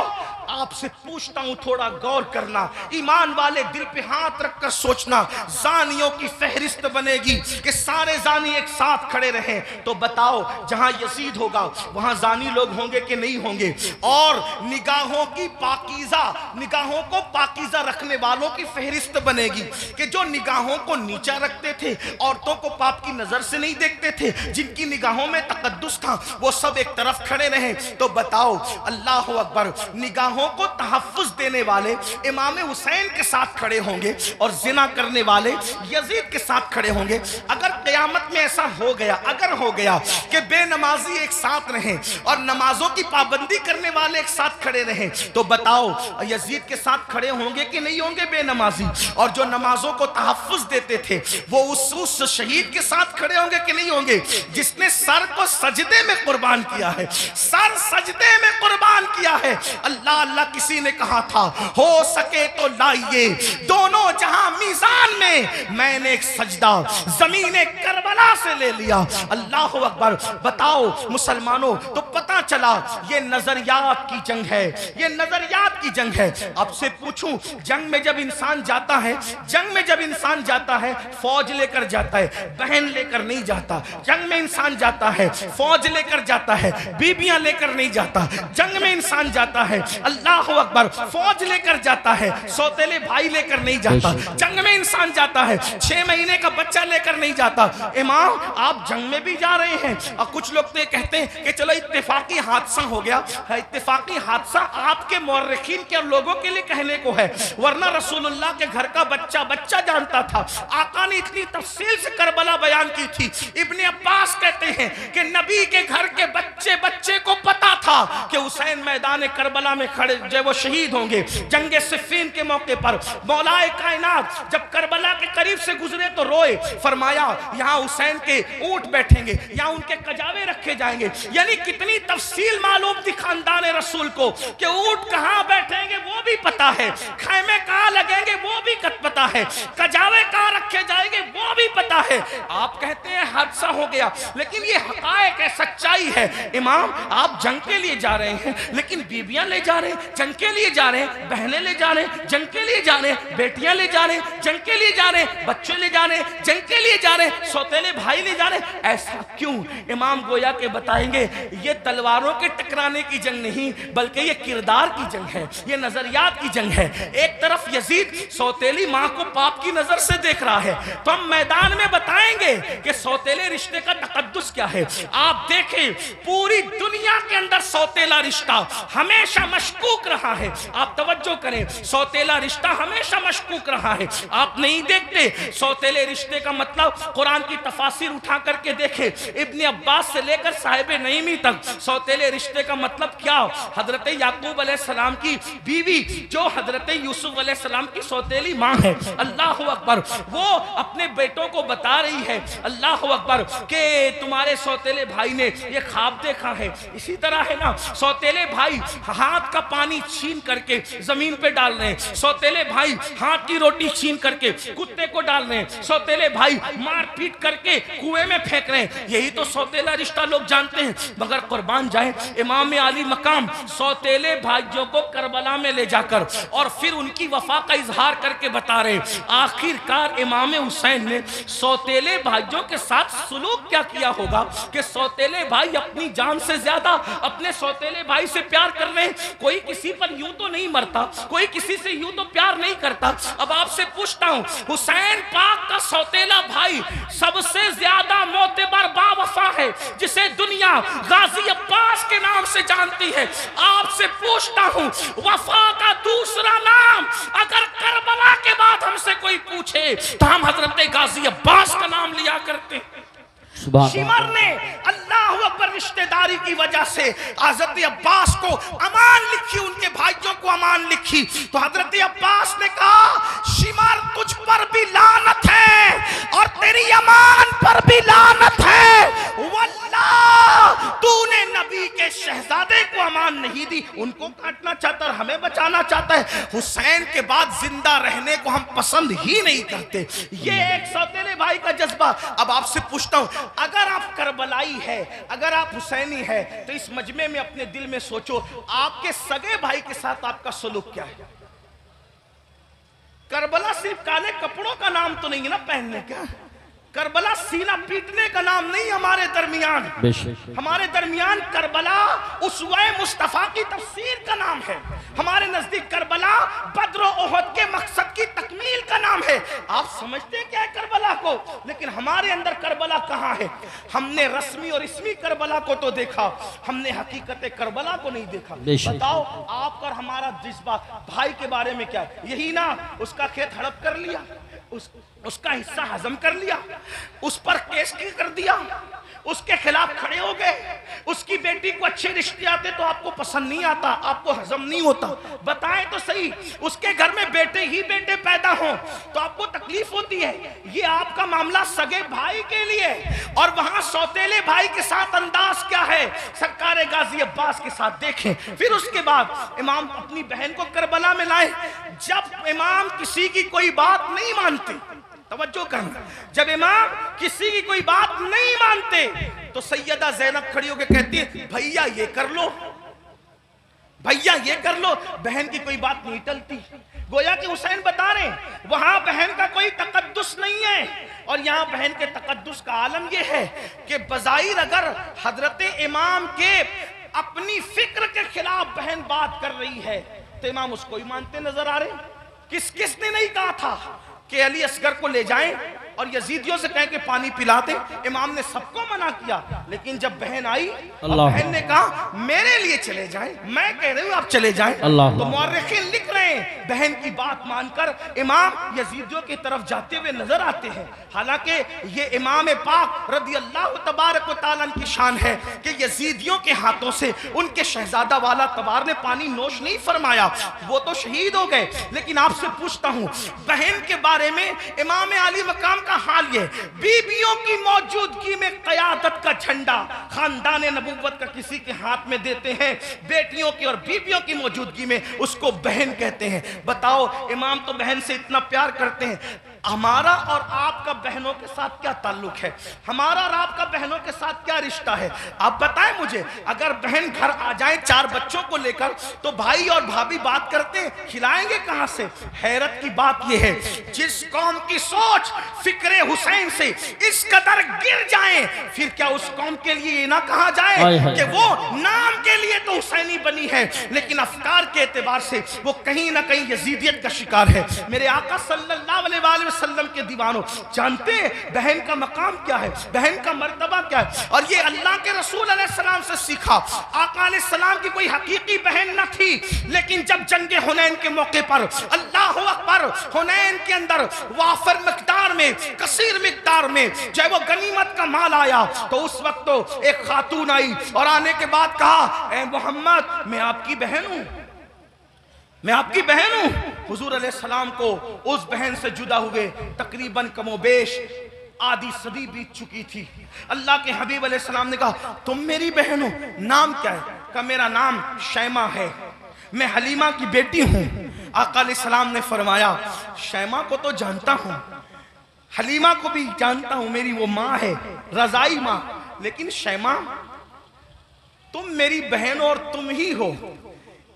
आपसे पूछता हूं थोड़ा गौर करना, ईमान वाले दिल पे हाथ रखकर सोचना, जानियों की फहरिस्त बनेगी कि सारे जानी एक साथ खड़े रहे, तो बताओ जहां यजीद होगा वहां जानी लोग होंगे कि नहीं होंगे? और निगाहों की पाकीज़ा, निगाहों को पाकीज़ा रखने वालों की फहरिस्त बनेगी कि जो निगाहों को नीचा रखते थे, औरतों को पाप की नजर से नहीं देखते थे, जिनकी निगाहों में तकद्दुस था, वो सब एक तरफ खड़े रहे। तो बताओ अल्लाह अकबर, निगाहों को तहफ्फुज देने वाले इमाम हुसैन के साथ खड़े होंगे और जिना करने वाले यजीद के साथ खड़े होंगे। अगर क़यामत में ऐसा हो गया, अगर हो गया कि बेनमाजी एक साथ रहे और नमाजों की पाबंदी करने वाले एक साथ खड़े रहे, तो बताओ यजीद के साथ खड़े होंगे कि नहीं होंगे बेनमाजी? और जो नमाजों को तहफ्फुज देते थे वो उस शहीद के साथ खड़े होंगे कि नहीं होंगे, जिसने सर को सजदे में कुर्बान किया है, सर सजदे में कुर्बान किया है। अल्लाह अल्लाह किसी ने कहा था, हो सके तो लाइए दोनों जहां मीजान में, मैंने एक सजदा जमीने करबला से ले लिया। अल्लाह अकबर। बताओ मुसलमानों, तो पता चला ये नजरियात की जंग है, ये नजरियात की जंग है। आपसे पूछूं, जंग में जब इंसान जाता है, जंग में जब इंसान जाता है फौज लेकर जाता है, बहन लेकर नहीं जाता। जंग में इंसान जाता है फौज लेकर जाता है, बीबियां लेकर नहीं जाता। जंग में इंसान जाता है, अल्लाह अकबर, फौज लेकर जाता है, सौतेले भाई लेकर नहीं जाता। जंग में इंसान जाता है 6 महीने का बच्चा लेकर नहीं जाता। इमाम आप जंग में भी जा रहे हैं, और कुछ लोग तो ये कहते हैं कि चलो इत्तेफाकी हादसा हो गया। इत्तेफाकी हादसा आपके मौर्रिखीन के लोगों के लिए कहने को है, वरना रसूलुल्लाह के घर का बच्चा बच्चा जानता था। आका ने इतनी तफसील से करबला बयान की थी। इब्ने अब्बास कहते हैं कि नबी के घर के बच्चे बच्चे को पता था कि हुसैन मैदान करबला में खड़े जब वो शहीद होंगे जंगे सिफ़ीन के मौके पर। मौलाए कायनात जब करबला के करीब से गुजरे तो रोए, फरमाया यहाँ हुसैन के ऊंट बैठेंगे, यहाँ उनके कजावे रखे जाएंगे। यानी कितनी तफसील मालूम थी खानदान रसूल को कि ऊंट कहाँ बैठेंगे वो भी पता है, खैमे कहाँ लगेंगे वो भी पता है, कजावे कहाँ रखे जाएंगे वो भी पता है। आप कहते हैं हादसा हो गया, लेकिन ये हकायक है, सच्चाई है। इमाम आप जंग के लिए जा रहे हैं, लेकिन बीबियां ले जा रहे हैं, जंग के लिए जा रहे हैं, बहनें ले जा रहे हैं, जंग के लिए जा रहे हैं, बेटियां ले जा रहे हैं, जंग के लिए जा रहे हैं, बच्चे ले जा रहे हैं, जंग के लिए जा रहे हैं, सौतेले भाई ले जा रहे हैं। ऐसा क्यों? इमाम गोया के बताएंगे ये तलवारों के टकराने की जंग नहीं, बल्कि ये किरदार की जंग है, ये नजरियात की जंग है। एक तरफ यजीद सौतेली माँ को पाप की नजर से देख रहा है, तो हम मैदान में बताएंगे कि सौतेले रिश्ते का तकद्दुस क्या है। आप देखें पूरी दुनिया के अंदर सौतेला रिश्ता हमेशा मशकूक रहा है। आप तवज्जो करें, सौतेला रिश्ता हमेशा मशकूक रहा है। आप नहीं देखते सौतेले रिश्ते का मतलब कुरान की तफासिर उठा करके देखे, इब्ने अब्बास से लेकर साहिब नईमी तक सौतेले रिश्ते का मतलब क्या? हजरत याकूब अलैहिस्सलाम की बीवी जो हजरत यूसुफ अलैहिस्सलाम की सौतेली माँ है, अल्लाह अकबर, वो अपने बेटों को बता रही है, अल्लाह अकबर, के तुम्हारे सौतेले भाई ने ये ख्वाब देखा है। इसी तरह है ना, सौतेले भाई हाथ का पानी छीन करके जमीन पे डाल रहे हैं, सौतेले भाई हाथ की रोटी छीन करके कुत्ते को डाल रहे हैं, सौतेले भाई मार पीट करके कुएं में फेंक रहे हैं। यही तो सौतेला रिश्ता लोग जानते हैं। मगर कुर्बान जाए, इमाम आली मकाम सौतेले भाइयों को करबला में ले जाकर और फिर उनकी वफा का इजहार करके बता रहे, आखिरकार इमाम हुसैन ने सौतेले भाइयों के साथ सुलूक क्या किया होगा कि सौतेले भाई अपनी जान से ज्यादा अपने सौतेले भाई से प्यार कर रहे हैं। कोई किसी पर यूं तो नहीं मरता, कोई किसी से यूं तो प्यार नहीं करता। अब आपसे पूछता हूं, हुसैन पाक का सौतेला भाई सबसे ज्यादा मोतबर बावफा है, जिसे दुनिया गाजी अब्बास के नाम से जानती है। आपसे पूछता हूं, वफा का दूसरा नाम अगर करबला के बाद हमसे कोई पूछे तो हम हजरत गाजी अब्बास का नाम लिया करते। शिमर ने अल्लाह अकबर रिश्तेदारी की वजह से हजरत अब्बास को अमान लिखी, उनके भाइयों को अमान लिखी। तो हजरत अब्बास ने कहा, शिमर तुझ पर भी लानत है और तेरी अमान पर भी लानत है। वल्लाह तूने नबी के शहजादे को अमान नहीं दी, उनको काटना चाहता है, हमें बचाना चाहता है। हुसैन के बाद जिंदा रहने को हम पसंद ही नहीं करते। ये एक सौतेले भाई का जज्बा। अब आपसे पूछता हूं, अगर आप करबलाई है, अगर आप हुसैनी है, तो इस मजमे में अपने दिल में सोचो, आपके सगे भाई के साथ आपका सलूक क्या है? करबला सिर्फ काले कपड़ों का नाम तो नहीं है ना पहनने का। करबला सीना पीटने का नाम नहीं। हमारे दरमियान करबला उसवे मुस्तफा की तफसीर का नाम है। हमारे नजदीक करबला बद्र ओहद के मकसद की तकमील का नाम है। आप समझते क्या है करबला को, लेकिन हमारे अंदर करबला कहाँ है? हमने रस्मी और इसमी करबला को तो देखा, हमने हकीकत करबला को नहीं देखा। बताओ आपका और हमारा जज्बा भाई के बारे में क्या है? यही ना, उसका खेत हड़प कर लिया, उसका हिस्सा हजम कर लिया, उस पर केस कर दिया, उसके खिलाफ खड़े हो गए। उसकी बेटी को अच्छे रिश्ते आते तो आपको पसंद नहीं आता, आपको हजम नहीं होता। बताएं तो सही, उसके घर में बेटे ही बेटे पैदा हों तो आपको तकलीफ होती है। ये आपका मामला सगे भाई के लिए, और वहां सौतेले भाई के साथ अंदाज क्या है? सरकार गाजी अब्बास के साथ देखें। फिर उसके बाद इमाम अपनी बहन को करबला में लाए। जब इमाम किसी की कोई बात नहीं मानते, तवज्जो करना, जब इमाम किसी की कोई बात नहीं मानते तो सैयदा ज़ैनब खड़ी होकर कहती है, भैया ये कर लो, भैया ये कर लो। बहन की कोई बात नहीं टलती। गोया कि हुसैन बता रहे वहां बहन का कोई तकद्दुस नहीं है, और यहां बहन के तकद्दुस का आलम यह है कि बज़ाहिर अगर हजरत इमाम के अपनी फिक्र के खिलाफ बहन बात कर रही है तो इमाम उसको ही मानते नजर आ रहे। किसने नहीं कहा था कि अली असगर को ले जाएं और यजीदियों से कहें कि पानी पिलाते? इमाम ने सबको मना किया, लेकिन जब बहन आई और बहन ने कहा मेरे लिए चले जाएं, मैं कह रही हूं आप चले जाएं, तो मुअर्रिखीन लिख रहे हैं बहन की बात मानकर इमाम यजीदियों की तरफ जाते हुए नजर आते हैं। हालांकि ये इमाम पाक रज़ी अल्लाह तबारक व तआला की शान है कि यजीदियों के हाथों से उनके शहजादा वाला तबार ने पानी नोश नहीं फरमाया, वो तो शहीद हो गए। लेकिन आपसे पूछता हूं, बहन के बारे में इमाम आली मकाम का हाल ये, बीबियों की मौजूदगी में क़यादत का झंडा खानदान नबूवत का किसी के हाथ में देते हैं, बेटियों की और बीबियों की मौजूदगी में उसको बहन कहते हैं। बताओ, इमाम तो बहन से इतना प्यार करते हैं। हमारा और आपका बहनों के साथ क्या ताल्लुक है? हमारा और आपका बहनों के साथ क्या रिश्ता है? आप बताएं मुझे। अगर बहन घर आ जाए 4 बच्चों को लेकर तो भाई और भाभी बात करते हैं, खिलाएंगे कहां से? हैरत की बात यह है, जिस कौम की सोच फिक्रे हुसैन से इस कदर गिर जाए, फिर क्या उस कौम के लिए ना कहा जाए कि वो नाम के लिए तो हुसैनी बनी है, लेकिन अफकार के एतबार से वो कहीं ना कहीं यजीदियत का शिकार है। मेरे आका सल्लल्लाहु अलैहि वसल्लम के दीवानों, जानते हैं बहन का मकाम क्या है, बहन का मर्तबा क्या है? और ये अल्लाह के रसूल अलैहिस्सलाम से सीखा। आका अलैहिस्सलाम की कोई हकीकी बहन न थी, लेकिन जब जंगे हुनैन के मौके पर अल्लाह अकबर, हुनैन के अंदर वाफर मिकदार में, कसीर मिकदार में जब वो गनीमत का माल आया तो उस वक्त तो एक खातून आई और आने के बाद कहा, ए मोहम्मद मैं आपकी बहन हूं, मैं आपकी बहन हूं। हुजूर अलैहिस्सलाम को उस बहन से जुदा हुए तकरीबन कमोबेश आधी सदी बीत चुकी थी। अल्लाह के हबीब अलैहिस्सलाम ने कहा, तुम मेरी बहन हो, नाम क्या है? कहा, मेरा नाम शैमा है, मैं हलीमा की बेटी हूं। आका अलैहिस्सलाम ने फरमाया, शैमा को तो जानता हूं, हलीमा को भी जानता हूं, मेरी वो माँ है, रजाई माँ, लेकिन शैमा तुम मेरी बहन और तुम ही हो,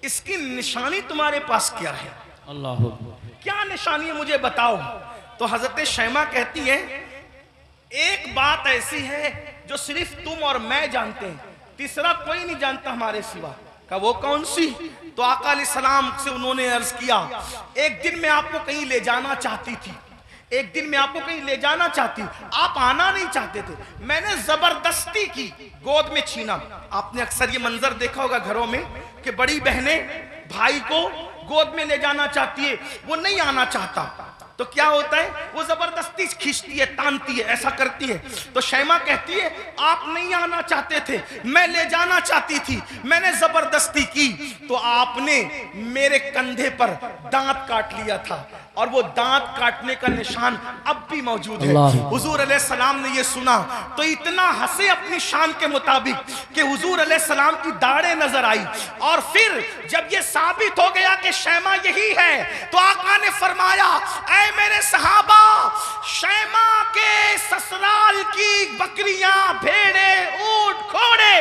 इसकी निशानी तुम्हारे पास क्या है? अल्लाह, क्या निशानी है मुझे बताओ। तो हजरत शैमा कहती है, एक बात ऐसी है जो सिर्फ तुम और मैं जानते हैं, तीसरा कोई नहीं जानता हमारे सिवा। का वो कौन सी? तो आका अलैहिस्सलाम से उन्होंने अर्ज किया, एक दिन मैं आपको कहीं ले जाना चाहती थी, एक दिन मैं आपको कहीं ले जाना चाहती, आप आना नहीं चाहते थे, मैंने जबरदस्ती की, गोद में छीना। आपने अक्सर ये मंजर देखा होगा घरों में कि बड़ी बहनें भाई को गोद में ले जाना चाहती है, वो नहीं आना चाहता, तो क्या होता है, वो जबरदस्ती खींचती है, तानती है, ऐसा करती है। तो शैमा कहती है आप नहीं आना चाहते थे, मैं ले जाना चाहती थी, मैंने जबरदस्ती की, तो आपने मेरे कंधे पर दांत काट लिया था, और वो दांत काटने का निशान अब भी मौजूद है। हुजूर अलैहिस्सलाम ने ये सुना तो इतना हंसे अपनी शान के मुताबिक कि हुजूर अलैहिस्सलाम की दाढ़ें नजर आई, और फिर जब ये साबित हो गया कि शैमा यही है, तो आका ने फरमाया ऐ मेरे सहाबा, शैमा के ससुराल की बकरियां, भेड़े, ऊंट, घोड़े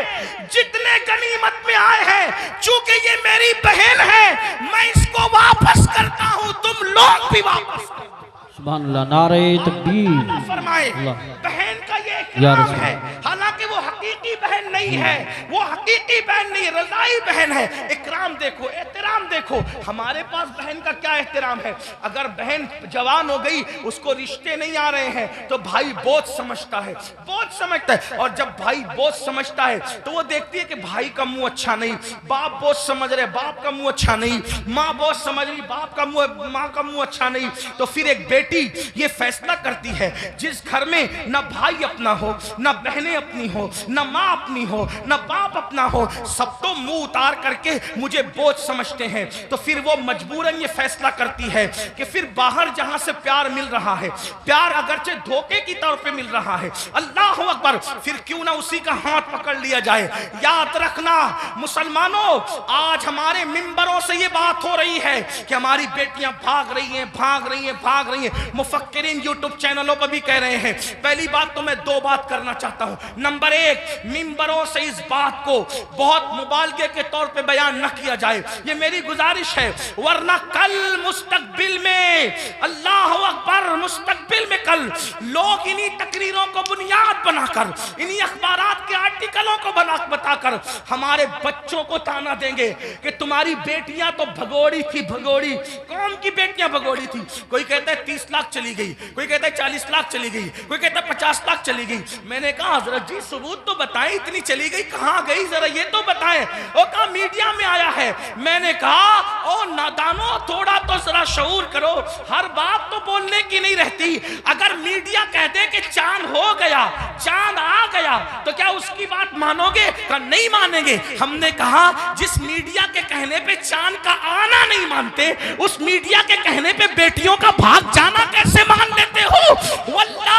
जितने गनीमत में आए हैं, चूंकि ये मेरी बहन है, मैं इसको वापस करता हूं, तुम लोग भी वापस करो। सुभान अल्लाह, नारे तकबीर। फरमाए बहन का ये इकराम है, हालांकि वो हकीकी बहन नहीं है, वो हकीकी बहन नहीं, रज़ाई बहन है। इकराम देखो, एहतराम देखो, हमारे पास बहन का क्या एहतराम है। अगर बहन जवान हो गई, उसको रिश्ते नहीं आ रहे हैं, तो भाई बोझ समझता है, बोझ समझता है, और जब भाई बोझ समझता है तो वो देखती है कि भाई का मुंह अच्छा नहीं, बाप बोझ समझ रहे, बाप का मुंह अच्छा नहीं, माँ बोझ समझ रही, बाप का मुंह, माँ का मुंह अच्छा नहीं, तो फिर एक बेटी ये फैसला करती है, जिस घर में न भाई अपना हो, न बहनें अपनी हो, न माँ अपनी हो, न बाप अपना हो, सब तो मुंह उतार करके मुझे बोझ समझते हैं, तो फिर वो मजबूरन ये फैसला करती है कि फिर बाहर जहां से प्यार मिल रहा है, प्यार अगरचे धोखे की तौर पे मिल रहा है, अल्लाह अकबर, फिर क्यों ना उसी का हाथ पकड़ लिया जाए। याद रखना मुसलमानों, आज हमारे मिंबरों से ये बात हो रही है कि हमारी बेटियां भाग रही हैं, भाग रही हैं, भाग रही हैं, मुफक्किरीन यूट्यूब चैनलों पर भी कह रहे हैं। पहली बात तो मैं दो बात करना चाहता हूं। नंबर एक, मिंबरों से इस बात को बहुत मुबालगे के तौर पे बयान न किया जाए, ये मेरी गुजारिश है, वरना कल मुस्तकबिल में, अल्लाह अकबर, मुस्तकबिल में कल लोग इन्हीं तकरीरों को बुनियाद बनाकर, इन्हीं अखबारात के आर्टिकलों को बताकर हमारे बच्चों को ताना देंगे कि तुम्हारी बेटियां तो भगोड़ी थी, भगोड़ी। कौन की बेटियां भगोड़ी थी? कोई कहता है 30 लाख चली गई, कोई कहता है 40 लाख चली गई, कोई कहता है 50 लाख चली गई। मैंने कहा हजरत जी सबूत तो बताएं, इतनी चली गई कहां गई, जरा ये तो बताएं। वो कहा मीडिया में आया है। मैंने कहा ओ नादानो, थोड़ा तो जरा शऊर करो, हर बात तो बोलने की नहीं रहती। अगर मीडिया कह दे कि चांद हो गया, चांद आ गया, तो क्या उसकी बात मानोगे? नहीं मानेंगे। हमने कहा जिस मीडिया के कहने पे चांद का आना नहीं मानते, उस मीडिया के कहने पे बेटियों का भाग जाना कैसे मान लेते हो? वल्लाह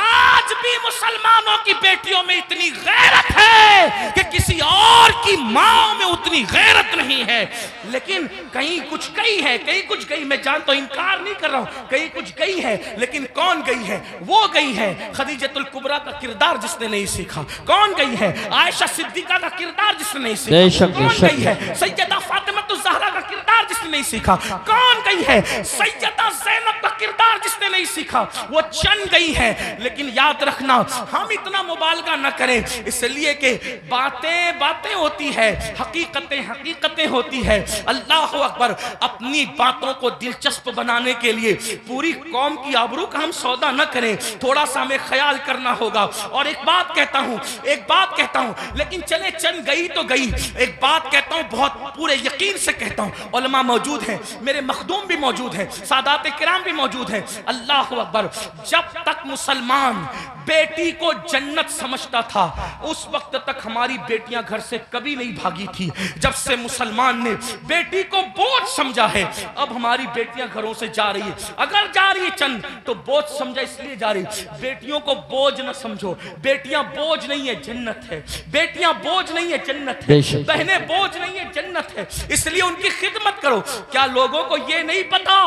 आज भी मुसलमानों की बेटियों में इतनी गैरत है कि किसी और की मां में उतनी गैरत नहीं है। लेकिन कहीं कुछ गई है, कहीं कुछ गई, मैं जानता हूं, इनकार नहीं कर रहा हूं, कहीं कुछ गई है, लेकिन कौन गई है? वो गई है खदीजतुल कुबरा का किरदार जिसने नहीं सीखा। कौन गई है? आयशा सिद्दीका का किरदार जिसने नहीं सीखा। कौन गई है? सैयदा फातिमातुज़ ज़हरा का किरदार जिसने नहीं सीखा। कौन गई है? सैयदा ज़ैनब का किरदार जिसने नहीं सीखा। वो चंद गई है। लेकिन याद रखना, हम इतना मुबालगा न करें, इसलिए कि बातें बातें होती है, हकीकतें हकीकतें होती है। अल्लाह अकबर, अपनी बातों को दिलचस्प बनाने के लिए पूरी कौम की आबरू का हम सौदा न करें, थोड़ा सा हमें ख्याल करना होगा। और एक बात कहता हूं, एक बात कहता हूं, लेकिन चले चंद गई तो गई, एक बात कहता हूं, बहुत पूरे यकीन से कहता हूं, उलमा मौजूद हैं, मेरे मखदूम भी मौजूद हैं, सादात किराम भी मौजूद हैं। अल्लाह अकबर, जब तक मुसलमान बेटी को जन्नत समझता था, उस वक्त तक हमारी बेटियां घर से कभी नहीं भागी थी। जब से मुसलमान ने बेटी को बोझ समझा है, अब हमारी बेटियां घरों से जा रही है। अगर जा रही है चंद, तो बोझ समझा इसलिए जा रही। बेटियों को बोझ न समझो, बेटियां बोझ नहीं है, जन्नत है। बेटियां बोझ नहीं है, जन्नत है। बहनें बोझ नहीं है, जन्नत है। इसलिए उनकी खिदमत करो। क्या लोगों को यह नहीं पता?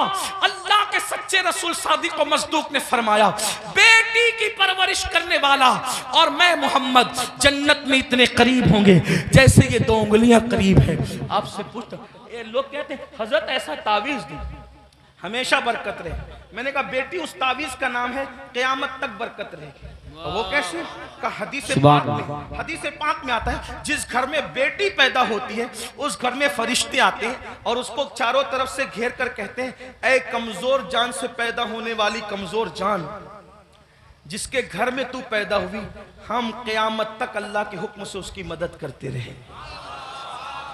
अल्लाह के सच्चे रसूल सादिक व मसदूक ने फरमाया, बेटी की परवरिश करने वाला और मैं मोहम्मद जन्नत में इतने करीब होंगे जैसे ये 2 उंगलियां करीब है। आपसे पूछता, ये लोग कहते हैं हजरत ऐसा तावीज दी हमेशा बरकत रहे। मैंने कहा बेटी, उस तावीज का नाम है क़यामत तक बरकत रहे। वो कैसे का हदीस सुभान पाक में आता है, जिस घर में बेटी पैदा होती है उस घर में फरिश्ते आते हैं और उसको चारों तरफ से घेर कर कहते हैं, ऐ कमजोर जान से पैदा होने वाली कमजोर जान, जिसके घर में तू पैदा हुई, हम क़यामत तक अल्लाह के हुक्म से उसकी मदद करते रहे।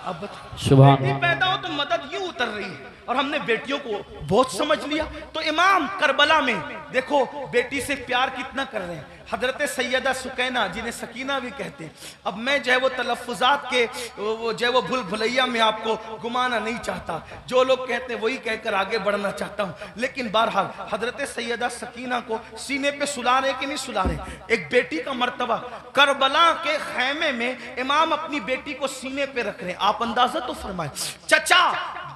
अब बेटी पैदा हो तो मदद यूं उतर रही है और हमने बेटियों को बहुत समझ लिया। तो इमाम करबला में देखो बेटी से प्यार कितना कर रहे हैं। हजरत सैयदा सुकैना, जिन्हें सकीना भी कहते हैं, अब मैं जो है वो तलफ़ुज़ात के जो है वो भूल भुलैया में आपको घुमाना नहीं चाहता, जो लोग कहते हैं वही कहकर आगे बढ़ना चाहता हूँ। लेकिन बहरहाल हजरत सैयदा सकीना को सीने पे सुला रहे कि नहीं सुला रहे, एक बेटी का मर्तबा, करबला के खैमे में इमाम अपनी बेटी को सीने पे रख रहे हैं। आप अंदाजा तो फरमाए, चचा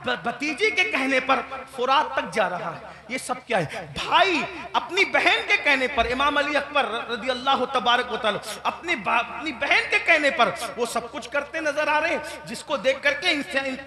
भतीजी के कहने पर फुरात तक जा रहा है, ये सब क्या है? भाई अपनी बहन के कहने पर, इमाम अली अकबर रज़ी अल्लाह तबारक व तआला अपनी बहन के कहने पर वो सब कुछ करते नजर आ रहे हैं, जिसको देख करके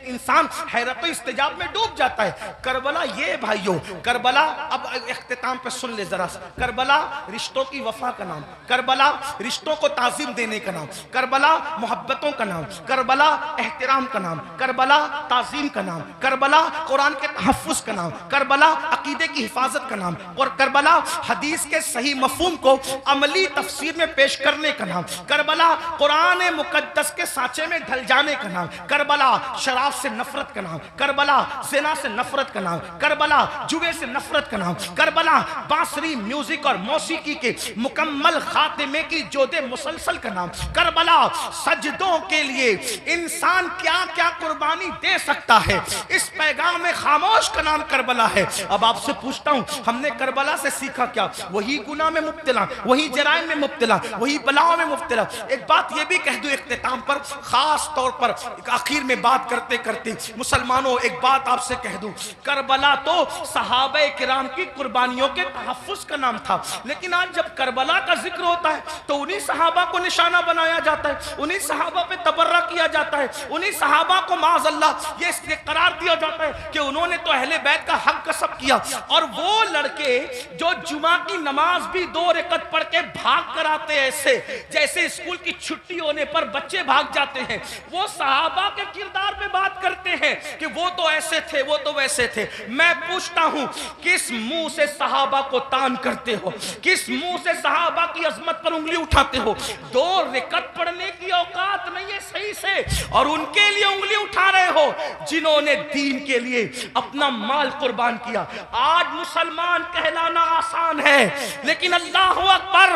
इंसान हैरत इस्तिजाब में डूब जाता है। करबला, ये भाइयों करबला, अब इख्तिताम पे सुन ले जरा सा, करबला रिश्तों की वफा का नाम, करबला रिश्तों को ताज़ीम देने का नाम, करबला मोहब्बतों का नाम, करबला एहतराम का नाम, करबला ताज़ीम का नाम, करबला कुरान के तहफ़्फ़ुज़ का नाम, करबला अकीदे की हिफाजत का नाम, और करबला हदीस के सही मफहूम को अमली तफसीर में पेश करने का नाम, करबला कुरान मुकद्दस के सांचे में ढल जाने का नाम, करबला शराब से नफरत का नाम, करबला ज़िना से नफरत का नाम, करबला जुए से नफरत का नाम, करबला बांसुरी म्यूजिक और मौसीकी के मुकम्मल खातिमे की जोदे मुसलसल का नाम, करबला सजदों के लिए इंसान क्या क्या कुर्बानी दे सकता है, इस पैगाम में खामोश का नाम करबला है। अब आपसे पूछता हूं, हमने करबला से सीखा क्या? वही गुनाह में मुब्तला, वही जराइम में मुब्तला, वही बलाओं में मुब्तला। एक बात यह भी कह दूं इख्तिताम पर, खास तौर पर आखिर में बात करते करते, मुसलमानों एक बात आपसे कह दूं, करबला तो सहाबे किराम की कुर्बानियों के तहफ़्फ़ुज़ का नाम था, लेकिन आज जब करबला का जिक्र होता है तो उन्हीं सहाबा को निशाना बनाया जाता है, उन्हीं सहाबा पे तबर्रा किया जाता है, उन्हीं सहाबा को माज़अल्लाह ये इसलिए करार दिया जाता है कि उन्होंने तो अहले बैत का हक कसब किया। और वो लड़के जो जुमा की नमाज भी 2 रकअत पढ़ के भाग कर आते हैं, ऐसे जैसे स्कूल की छुट्टी होने पर बच्चे भाग जाते हैं, वो सहाबा के किरदार में बात करते हैं कि वो तो ऐसे थे, वो तो वैसे थे। मैं पूछता हूं, किस मुंह से सहाबा को तान करते हो? किस मुंह से सहाबा की अजमत पर उंगली उठाते हो? 2 रकअत पढ़ने की औकात नहीं है सही से, और उनके लिए उंगली उठा रहे हो जिन्होंने दीन के लिए अपना माल कुर्बान किया। आज मुसलमान कहलाना आसान है, लेकिन अल्लाह अकबर,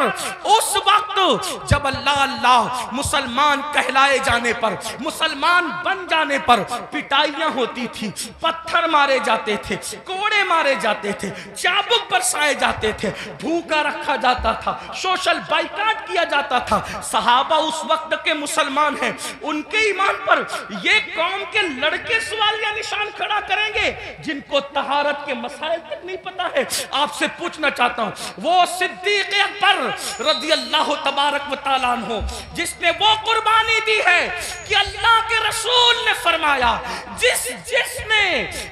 उस वक्त जब अल्लाह अल्लाह मुसलमान कहलाए जाने पर, मुसलमान बन जाने पर पिटाइयां होती थी, पत्थर मारे जाते थे, कोड़े मारे जाते थे, चाबुक बरसाए जाते थे, भूखा रखा जाता था, सोशल बाइकाट किया जाता था। सहाबा उस वक्त के मुसलमान हैं, उनके ईमान पर ये कौम के लड़के सवालिया निशान खड़ा करेंगे जिनको तहारत के मसाइल तक नहीं पता है। आपसे पूछना चाहता हूं, वो सिद्दीक़ अकबर रज़ी अल्लाह तबारक व तआला अन्हु जिसने वो कुर्बानी दी है कि अल्लाह के रसूल ने फरमाया, जिसने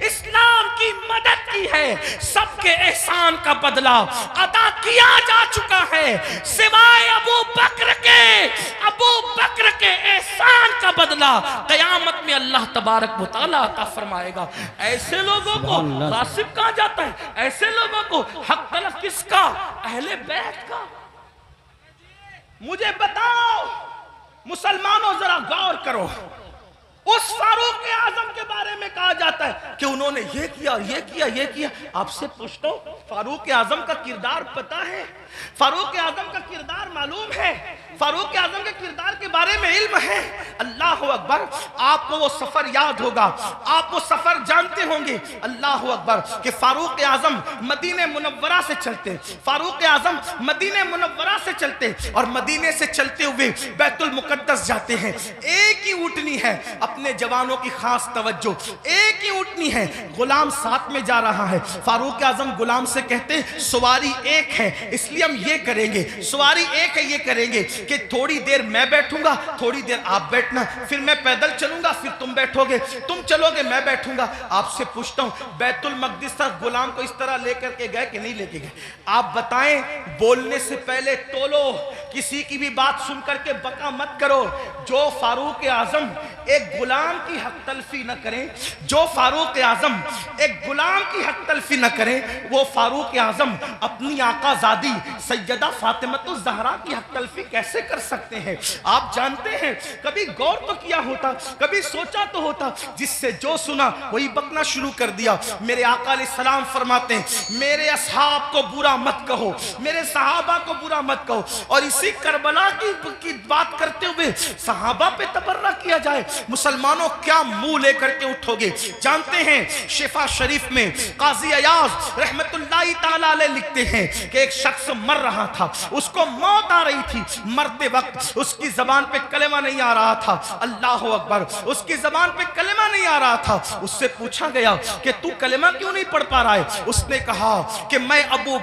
इस्लाम की मदद की है सबके एहसान का बदला अदा किया जा चुका है, सिवाय अबू बकर के एहसान का बदला क़यामत में अल्लाह तबारक व तआला अता फरमाएगा। ऐसे लोगों को गासिब कहा जाता है, ऐसे लोगों को हक तलफ किसका? अहले बैत का। मुझे बताओ मुसलमानों, जरा गौर करो, उस फारूक आजम के बारे में कहा जाता है कि उन्होंने ये किया, ये किया, ये किया। आपसे पूछता हूं, फारूक आजम का किरदार पता है? फारूक आजम का किरदार मालूम है? फारूक आजम के किरदार के बारे में इल्म है? अल्लाह अकबर, आपको वो सफर याद होगा, आप वो सफर जानते होंगे। अल्लाह अकबर कि फारूक आजम मदीने मुनव्वरा से चलते, फारूक आजम मदीने मुनव्वरा से चलते और मदीने से चलते हुए बैतुल मुकद्दस जाते हैं। एक ही ऊँटनी है, अपने जवानों की खास तवज्जो, एक ही ऊँटनी है, गुलाम साथ में जा रहा है। फारूक आजम गुलाम से कहते सवारी एक है, इसलिए इसलिए हम ये करेंगे, सवारी एक है, ये करेंगे कि थोड़ी देर मैं बैठूंगा, थोड़ी देर आप बैठना, फिर मैं पैदल चलूंगा, फिर तुम बैठोगे, तुम चलोगे, मैं बैठूंगा। आपसे पूछता हूं, बैतुल मकदिस तक गुलाम को इस तरह लेकर के गए कि नहीं लेके गए? आप बताएं। बोलने से पहले तोलो, किसी की भी बात सुन करके बका मत करो। जो फारूक आजम एक गुलाम की हक तलफी न करें, जो फारूक आजम एक गुलाम की हक तलफी न करें, वो फारूक आजम अपनी आकाजादी सैयदा फातिमा ज़हरा की हक तलफी कैसे कर सकते हैं? आप जानते हैं, कभी गौर तो किया होता, कभी सोचा तो होता, जिससे जो सुना वही बकना शुरू कर दिया। मेरे आका अलैहिस्सलाम फरमाते हैं, मेरे असहाब को बुरा मत कहो, मेरे सहाबा को बुरा मत कहो। और इसी करबला की बात करते हुए सहाबा पे तबर्रा किया जाए, मुसलमानों क्या मुंह लेकर के उठोगे? जानते हैं, शिफा शरीफ में काजी अयाज रहमतुल्लाहि ताला अलैह लिखते हैं कि एक शख्स मर रहा था, उसको मौत आ रही थी, मरते वक्त उसकी जबान पे कलेमा नहीं आ रहा था। अल्लाह अकबर, उसकी जबान पे कलेमा नहीं आ रहा था। उससे पूछा गया कि तू कलेमा क्यों नहीं पढ़ पा रहा है? उसने कहा कि मैं अबू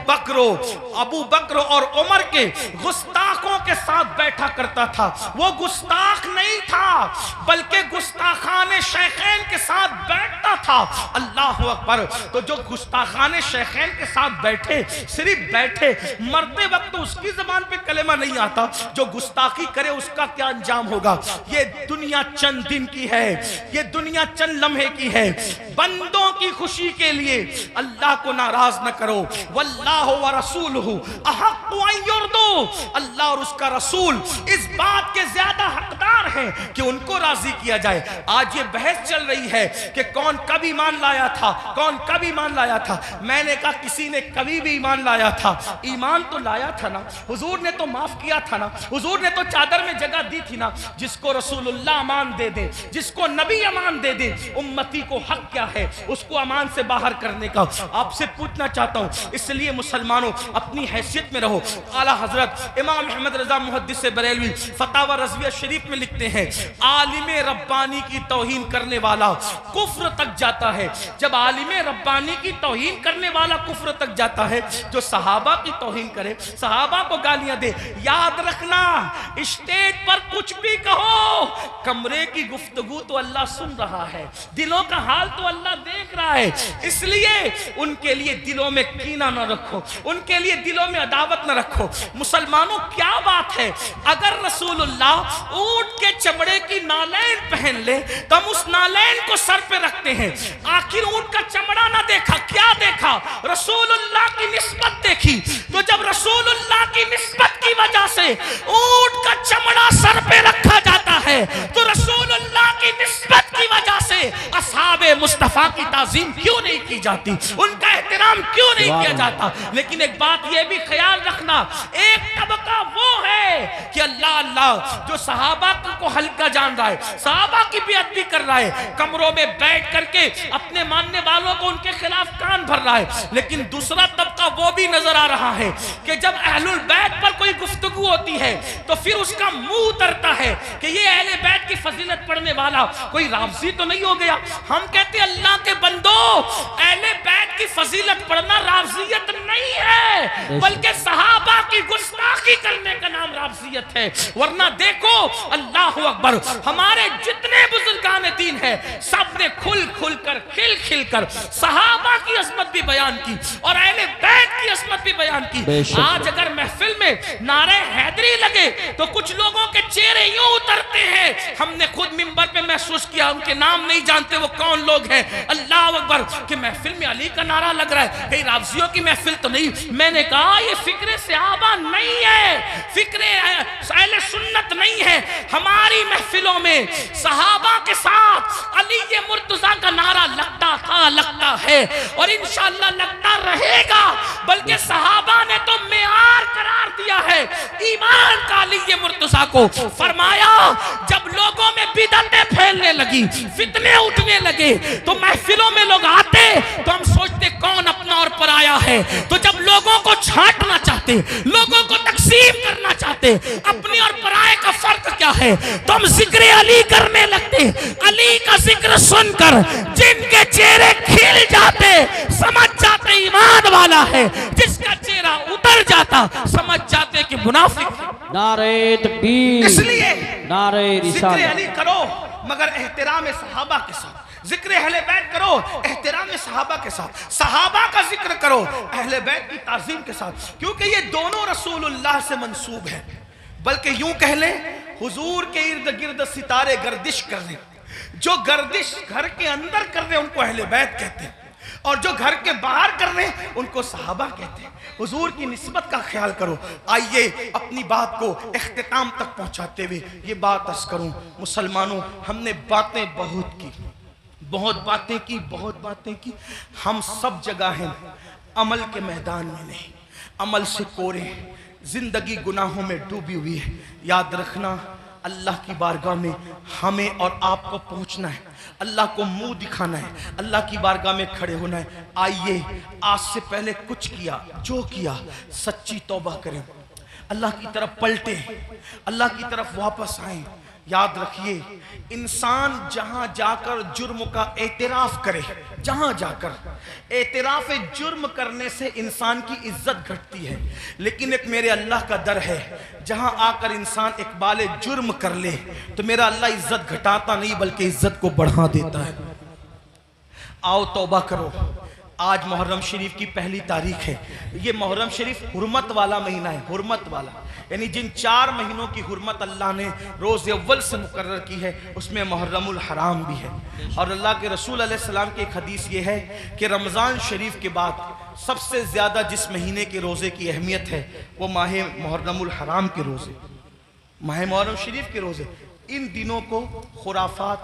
बकर और उमर के गुस्ताखों के साथ बैठा करता था। वो गुस्ताख नहीं था, बल्कि गुस्ताखाने शेखैन के साथ बैठता था। अल्लाह अकबर। तो जो गुस्ताखाने शेखैन के साथ बैठे, सिर्फ बैठे, मरते वक्त तो उसकी जबान पे कलेमा नहीं आता, जो गुस्ताखी करे उसका क्या अंजाम होगा? ये दुनिया चंद दिन की है, ये दुनिया चंद लम्हे की है। बंदों की खुशी के लिए अल्लाह को नाराज न करो। वल्लाहु व रसूलुहु अहक्कु अन युर्दू, अल्लाह और उसका रसूल इस बात के ज्यादा हकदार हैं कि उनको राजी किया जाए। आज ये बहस चल रही है कि कौन कब ईमान लाया था, कौन कब ईमान लाया था। मैंने कहा किसी ने कभी भी ईमान लाया था, ईमान तो लाया था ना, हुजूर ने तो माफ किया था ना, हुजूर ने तो चादर में जगह दी थी ना। जिसको रसूलुल्लाह अमान दे दे, जिसको नबी अमान दे दे, उम्मती को हक क्या है उसको अमान से बाहर करने का? आपसे पूछना चाहता हूं, इसलिए मुसलमानों अपनी हैसियत में रहो। आला हजरत इमाम अहमद रजा मुहद्दिस बरेलवी फतावा रज़विया शरीफ में लिखते हैं, आलिम रब्बानी की तौहीन करने वाला कुफ्र तक जाता है। जब आलिम रब्बानी की तौहीन करने वाला कुफ्र तक जाता है, जो सहाबा की तौहीन करे, सहाबा को गालियां दे, याद रखना स्टेज पर कुछ भी कहो, कमरे की गुफ्तगू तो अल्लाह सुन रहा है, दिलों का हाल तो अल्लाह देख रहा है। इसलिए उनके लिए दिलों में कीना न रखो, उनके लिए दिलों में अदावत न रखो। मुसलमानों क्या बात है, अगर रसूलुल्लाह ऊंट के चमड़े की नालैन पहन ले तो हम उस नालैन को सर पे रखते हैं। आखिर ऊंट का चमड़ा ना देखा, क्या देखा? रसूलुल्लाह की निस्बत देखी। तो जब रसूलुल्लाह की निस्बत की वजह से ऊंट का चमड़ा सर पे रखा जाता है, तो रसूलुल्लाह की निस्बत की वजह से असहाबे मुस्तफा की ताज़ीम क्यों नहीं की जाती, उनका एहतराम क्यों नहीं किया जाता? लेकिन एक बात यह भी ख्याल रखना, एक तबका वो है कि अल्लाह अल्लाह जो सहाबा को हल्का जान रहा है, सहाबा की बेअदबी कर रहा है, कमरों में बैठ करके अपने मानने वालों को उनके खिलाफ कान भर रहा है। लेकिन दूसरा तबका वो भी नजर आ रहा है कि जब अहलुल बैत पर कोई गुफ्तगू होती है तो फिर उसका मुंह उतरता है कि ये अहले बैत की फजीलत पढ़ने वाला कोई राफजी तो नहीं हो गया। हम कहते अल्लाह के बंदो, अहले बैत की फजीलत पढ़ना राफजियत नहीं है, बल्कि सहाबा की गुस्ताखी करने का नाम राफजियत है। वरना देखो, अल्लाह अकबर, हमारे जितने बुजुर्गान दीन है सब ने खुल खुल कर, खिल खिल कर सहाबा की अजमत भी बयान की और अहले बैत की अजमत भी बयान की। आज अगर महफिल में नारे हैदरी लगे तो कुछ लोगों के चेहरे यूं उतरते हैं, हमने खुद मिंबर पे महसूस किया, उनके नाम नहीं जानते वो कौन लोग हैं। अल्लाह अकबर, कि महफिल में अली का नारा लग रहा है, कहीं राफजियों की महफिल तो नहीं। मैंने कहा ये फिक्रे सहाबा नहीं है, फिक्रे अहले सुन्नत नहीं है। हमारी महफिलों में सहाबा के साथ अली ये मुर्तजा का नारा लगता था, लगता है और इंशाअल्लाह लगता रहेगा। बल्कि सहाबा ने तो मेयार करार दिया है ईमान का अली ये मुर्तजा को। फरमाया जब लोगों में बिदअतें फैलने लगी, फितने उठने लगे, तो महफिलों में लोग आते तो हम सोचते कौन अपना और पराया है। तो जब लोगों को छांटना चाहते, लोगों को तकसीम करना चाहते, अपने और पराये का फर्क क्या है, तो हम जिक्र अली करने लगते। अली का जिक्र सुनकर जिनके चेहरे खिल जाते, समझ जाते ईमान वाला है। जिसका चेहरा उतर जाता, समझ जाते कि मुनाफिक है। नारे तकबीर, इसलिए नारे जिक्र रिसालत। अली करो मगर एहतराम सहाबा के साथ, जिक्र अहले बैत करो एहतराम सहाबा के साथ, सहाबा का जिक्र करो अहले बैत की ताजीम के साथ, क्योंकि ये दोनों रसूलुल्लाह से मंसूब है। बल्कि यूं कह ले हुजूर के इर्द गिर्द सितारे गर्दिश कर रहे, जो गर्दिश घर के अंदर कर रहे उनको अहले बैत कहते हैं, और जो घर के बाहर कर रहे हैं उनको सहाबा कहते हैं। हुजूर की निस्बत का ख्याल करो। आइए अपनी बात को इख्तिताम तक पहुंचाते हुए ये बात अर्ज करूं, मुसलमानों हमने बातें बहुत की, बहुत बातें की, बहुत बातें की, हम सब जगह हैं, अमल के मैदान में नहीं, अमल से कोरे, जिंदगी गुनाहों में डूबी हुई है। याद रखना अल्लाह की बारगाह में हमें और आपको पहुंचना है, अल्लाह को मुंह दिखाना है, अल्लाह की बारगाह में खड़े होना है। आइए आज से पहले कुछ किया जो किया सच्ची तौबा करें, अल्लाह की तरफ पलटे, अल्लाह की तरफ वापस आए। याद रखिए इंसान जहां जाकर जुर्म का एतराफ करे, जहां जाकर एतराफ जुर्म करने से इंसान की इज्जत घटती है, लेकिन एक मेरे अल्लाह का दर है, जहां आकर इंसान इकबाल जुर्म कर ले तो मेरा अल्लाह इज्जत घटाता नहीं बल्कि इज्जत को बढ़ा देता है। आओ तौबा करो। आज मुहर्रम शरीफ की पहली तारीख है। ये मुहर्रम शरीफ हुर्मत वाला महीना है, हुर्मत वाला, यानी जिन 4 महीनों की हुर्मत अल्लाह ने रोज़ अव्वल से मुकर्रर की है उसमें मुहर्रमुल हराम भी है। और अल्लाह के रसूल अलैहि सलाम की एक हदीस ये है कि रमज़ान शरीफ के बाद सबसे ज़्यादा जिस महीने के रोज़े की अहमियत है वो माह मुहर्रमुल हराम के रोज़े, माह मुहर्रम शरीफ के रोज़े। इन दिनों को खुराफात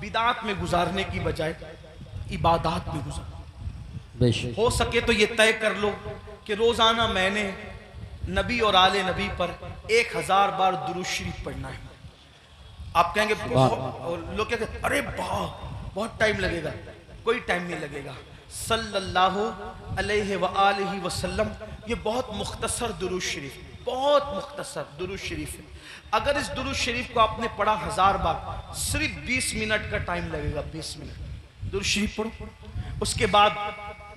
बिदात में गुजारने की बजाय इबादात में गुजार, हो सके तो ये तय कर लो कि रोजाना मैंने नबी और आले नबी पर 1000 बार दुरूद शरीफ पढ़ना है। आप कहेंगे लोग कहते अरे बहुत टाइम लगेगा, कोई टाइम नहीं लगेगा। सल्लल्लाहु अलैहि व आलिहि वसल्लम, ये बहुत मुख्तसर दुरूद शरीफ, बहुत मुख्तसर दुरूद शरीफ है। अगर इस दुरूद शरीफ को आपने पढ़ा 1000 बार, सिर्फ 20 मिनट का टाइम लगेगा, 20 मिनट दुरूद शरीफ पढ़ो। उसके बाद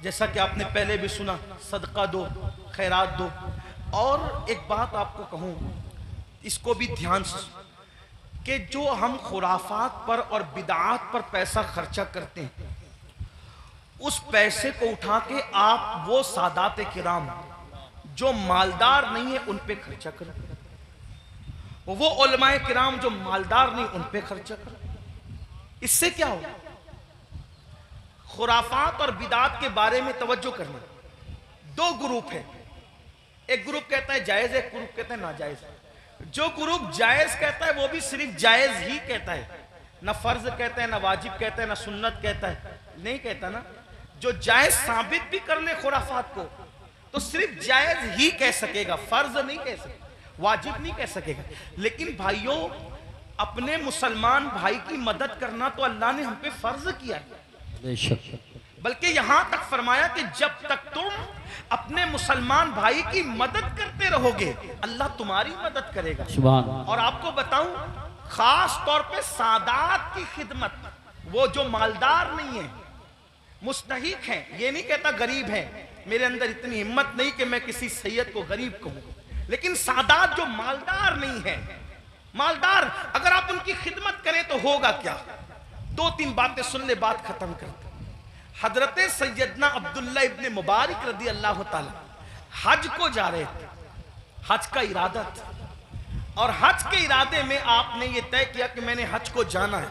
जैसा कि आपने पहले भी सुना, सदका दो, खैरात दो। और एक बात आपको कहूँ, इसको भी ध्यान से, कि जो हम खुराफात पर और बिदात पर पैसा खर्चा करते हैं, उस पैसे को उठा के आप वो सादात किराम जो मालदार नहीं है उन पे खर्चा करो, वो उलमाए किराम जो मालदार नहीं उन पे खर्चा करो। इससे क्या होगा? खुराफात और बिदात के बारे में तवज्जो करना। 2 ग्रुप है, एक ग्रुप कहता है जायज है, एक ग्रुप कहता है नाजायज। जो ग्रुप जायज कहता है वो भी सिर्फ जायज ही कहता है, ना फर्ज कहता है, ना वाजिब कहता है, ना सुन्नत कहता है, नहीं कहता ना। जो जायज साबित भी कर ले खुराफात को तो सिर्फ जायज ही कह सकेगा, फर्ज नहीं कह सकेगा, वाजिब नहीं कह सकेगा। लेकिन भाइयों, अपने मुसलमान भाई की मदद करना तो अल्लाह ने हम पे फर्ज किया है, बल्कि यहां तक फरमाया कि जब तक तुम अपने मुसलमान भाई की मदद करते रहोगे अल्लाह तुम्हारी मदद करेगा। और आपको बताऊं, खास तौर पे सादात की खिदमत, वो जो मालदार नहीं है, मुस्तहिक हैं, ये नहीं कहता गरीब है, मेरे अंदर इतनी हिम्मत नहीं कि मैं किसी सैयद को गरीब कहूं, लेकिन सादात जो मालदार नहीं है, मालदार अगर आप उनकी खिदमत करें तो होगा क्या? 2-3 बातें सुन ले, बात खत्म करते। हजरत सैयदना अब्दुल्ला इब्ने मुबारक रदी अल्लाह ताला हज को जा रहे थे, हज का इरादा था, और हज के इरादे में आपने ये तय किया कि मैंने हज को जाना है,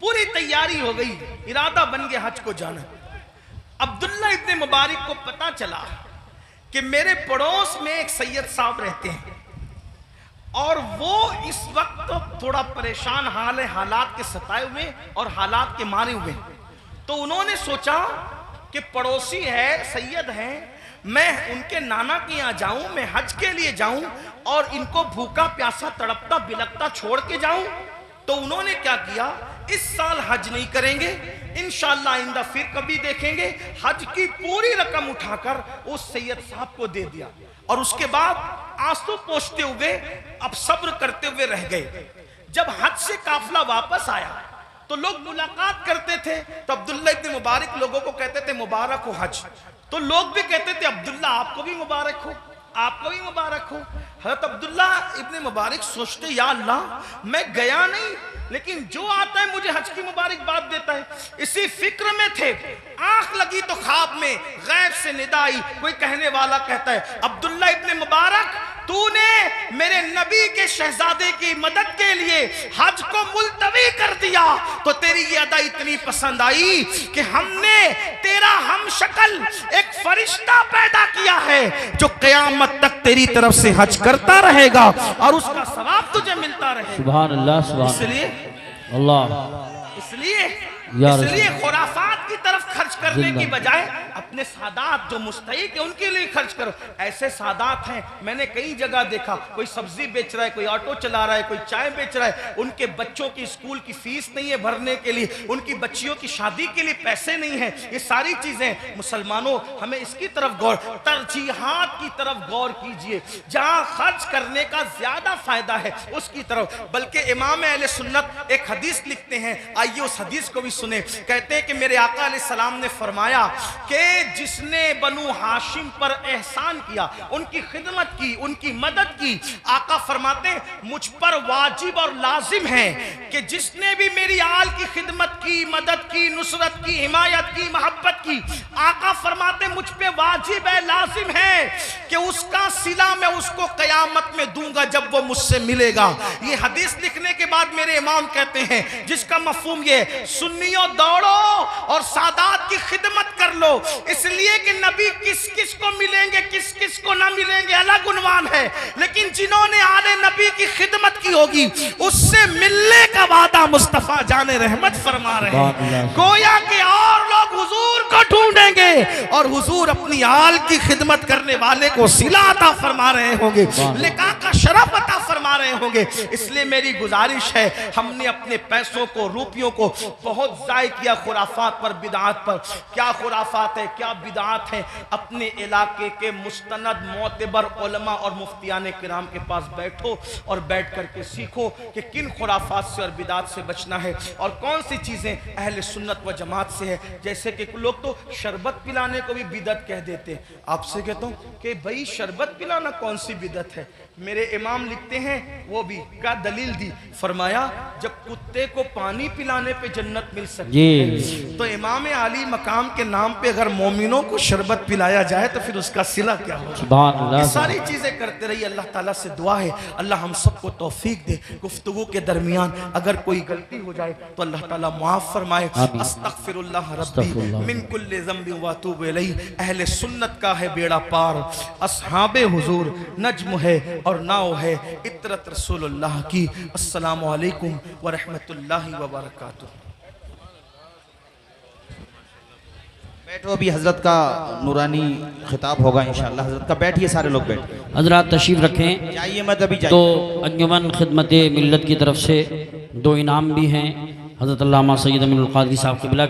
पूरी तैयारी हो गई, इरादा बन गया हज को जाना। अब्दुल्ला इब्ने मुबारक को पता चला कि मेरे पड़ोस में एक सैयद साहब रहते हैं और वो इस वक्त थोड़ा परेशान हाल है, हालात के सताए हुए और हालात के मारे हुए। तो उन्होंने सोचा कि पड़ोसी है, सैयद हैं, मैं उनके नाना के यहाँ जाऊं, मैं हज के लिए जाऊं और इनको भूखा प्यासा तड़पता बिलकता छोड़ के जाऊं। तो उन्होंने क्या किया, इस साल हज नहीं करेंगे, इंशाअल्लाह आइंदा फिर कभी देखेंगे। हज की पूरी रकम उठाकर उस सैयद साहब को दे दिया और उसके बाद आंसू पोंछते हुए अब सब्र करते हुए रह गए। जब हज से काफिला वापस आया तो लोग मुलाकात करते थे तो अब्दुल्ला इब्न मुबारक लोगों को कहते थे मुबारक हो हज। तो लोग भी कहते थे अब्दुल्ला आपको भी मुबारक हो, आपको भी मुबारक हो। हज़रत अब्दुल्ला इब्न मुबारक सोचते या अल्लाह मैं गया नहीं, लेकिन जो आता है मुझे हज की मुबारकबाद देता है। इसी फिक्र में थे, आंख लगी तो ख्वाब में गैब से निदा आई, कोई कहने वाला कहता है अब्दुल्ला इब्न मुबारक तूने मेरे नबी के शहजादे की मदद के लिए हज को मुलतवी कर दिया तो तेरी ये अदा इतनी पसंद आई कि हमने तेरा हम शक्ल एक फरिश्ता पैदा किया है जो क़यामत तक तेरी तरफ से हज करता रहेगा और उसका सवाब तुझे मिलता रहेगा। सुभान अल्लाह, सुभान इसलिए अल्लाह, इसलिए खुराफात की तरफ खर्च करने की बजाय अपने सादात जो मुस्तहिक है उनके लिए खर्च करो। ऐसे सादात हैं, मैंने कई जगह देखा, कोई सब्जी बेच रहा है, कोई ऑटो चला रहा है, कोई चाय बेच रहा है, उनके बच्चों की स्कूल की फीस नहीं है भरने के लिए, उनकी बच्चियों की शादी के लिए पैसे नहीं है। ये सारी चीजें मुसलमानों हमें इसकी तरफ गौर, तरजीहात की तरफ गौर कीजिए, जहां खर्च करने का ज्यादा फायदा है उसकी तरफ। बल्कि इमाम अहले सुन्नत एक हदीस लिखते हैं, आइए उस हदीस को भी सुने। कहते हैं कि मेरे आका अलैहिस्सलाम ने फरमाया कि जिसने बनु हाशिम पर एहसान किया, उनकी खिदमत की, उनकी मदद की, आका फरमाते मुझ पर वाजिब और लाजिम है कि जिसने भी मेरी आल की खिदमत की, मदद की, नुसरत की, हिमायत की, मोहब्बत की, आका फरमाते मुझ पे वाजिब है, लाजिम है कि उसका सिला मैं उसको कयामत में दूंगा जब वो मुझसे मिलेगा। ये हदीस लिखने के बाद मेरे इमाम कहते हैं जिसका मफहूम ये सुन्नियों दौड़ो और सादात की खिदमत कर लो, इसलिए कि नबी किस किस को मिलेंगे किस किस को ना मिलेंगे अलग उन्वान है, लेकिन जिन्होंने आले नबी की खिदमत की होगी उससे मिलने का वादा मुस्तफा जाने रहमत फरमा रहे हैं। गोया के और लोग हुजूर को ढूंढेंगे और हुजूर अपनी आल की खिदमत करने वाले को सिला अता फरमा रहे होंगे, लिका का शरफ अता फरमा रहे होंगे। इसलिए मेरी गुजारिश है, हमने अपने पैसों को, रुपयों को बहुत जाय किया खुराफात पर, बिदात पर। क्या खुराफात है, क्या बिदात है? अपने इलाके के मुस्तनद मोतबर उलमा और मुफ्तियान किराम के पास बैठो और बैठ करके सीखो कि किन खुराफात से और बिदात से बचना है और कौन सी चीज़ें अहले सुन्नत व जमात से है। जैसे कि लोग तो शरबत पिलाने को भी बिदत कह देते हैं। आपसे कहता हूँ कि भाई शरबत पिलाना कौन सी बिदत है? मेरे इमाम लिखते हैं, वो भी क्या दलील दी, फरमाया जब कुत्ते को पानी पिलाने पे जन्नत मिल सकती है तो इमाम आली मकाम के नाम पे अगर मोमिनों को शरबत पिलाया जाए तो फिर उसका सिला क्या होगा? ये सारी चीजें करते रहिए। अल्लाह ताला से दुआ है अल्लाह हम सबको तौफीक दे। गुफ्तगू के दरमियान अगर कोई गलती हो जाए तो अल्लाह ताला माफ फरमाए। अस्तगफिरुल्लाह रब्बी मिन कुल्लि ज़ंबि व अतूबु इलैहि। अहले सुन्नत का है बेड़ा पार, अस्हाबे हुजूर नज्म है और नाव है इतरत रसूलुल्लाह की। अस्सलामु अलैकुम व रहमतुल्लाहि व बरकातुहू। बैठो, अभी हजरत का नूरानी खिताब होगा इंशाअल्लाह। हजरत का बैठिए, सारे लोग बैठिए, हजरात तशरीफ रखें। जाइए मत, अभी जाइए। तो अंजुमन खिदमत मिल्लत की तरफ से 2 इनाम भी हैं। हजरत अल्लामा सैयद अमीनुल क़ादरी साहब क़िबला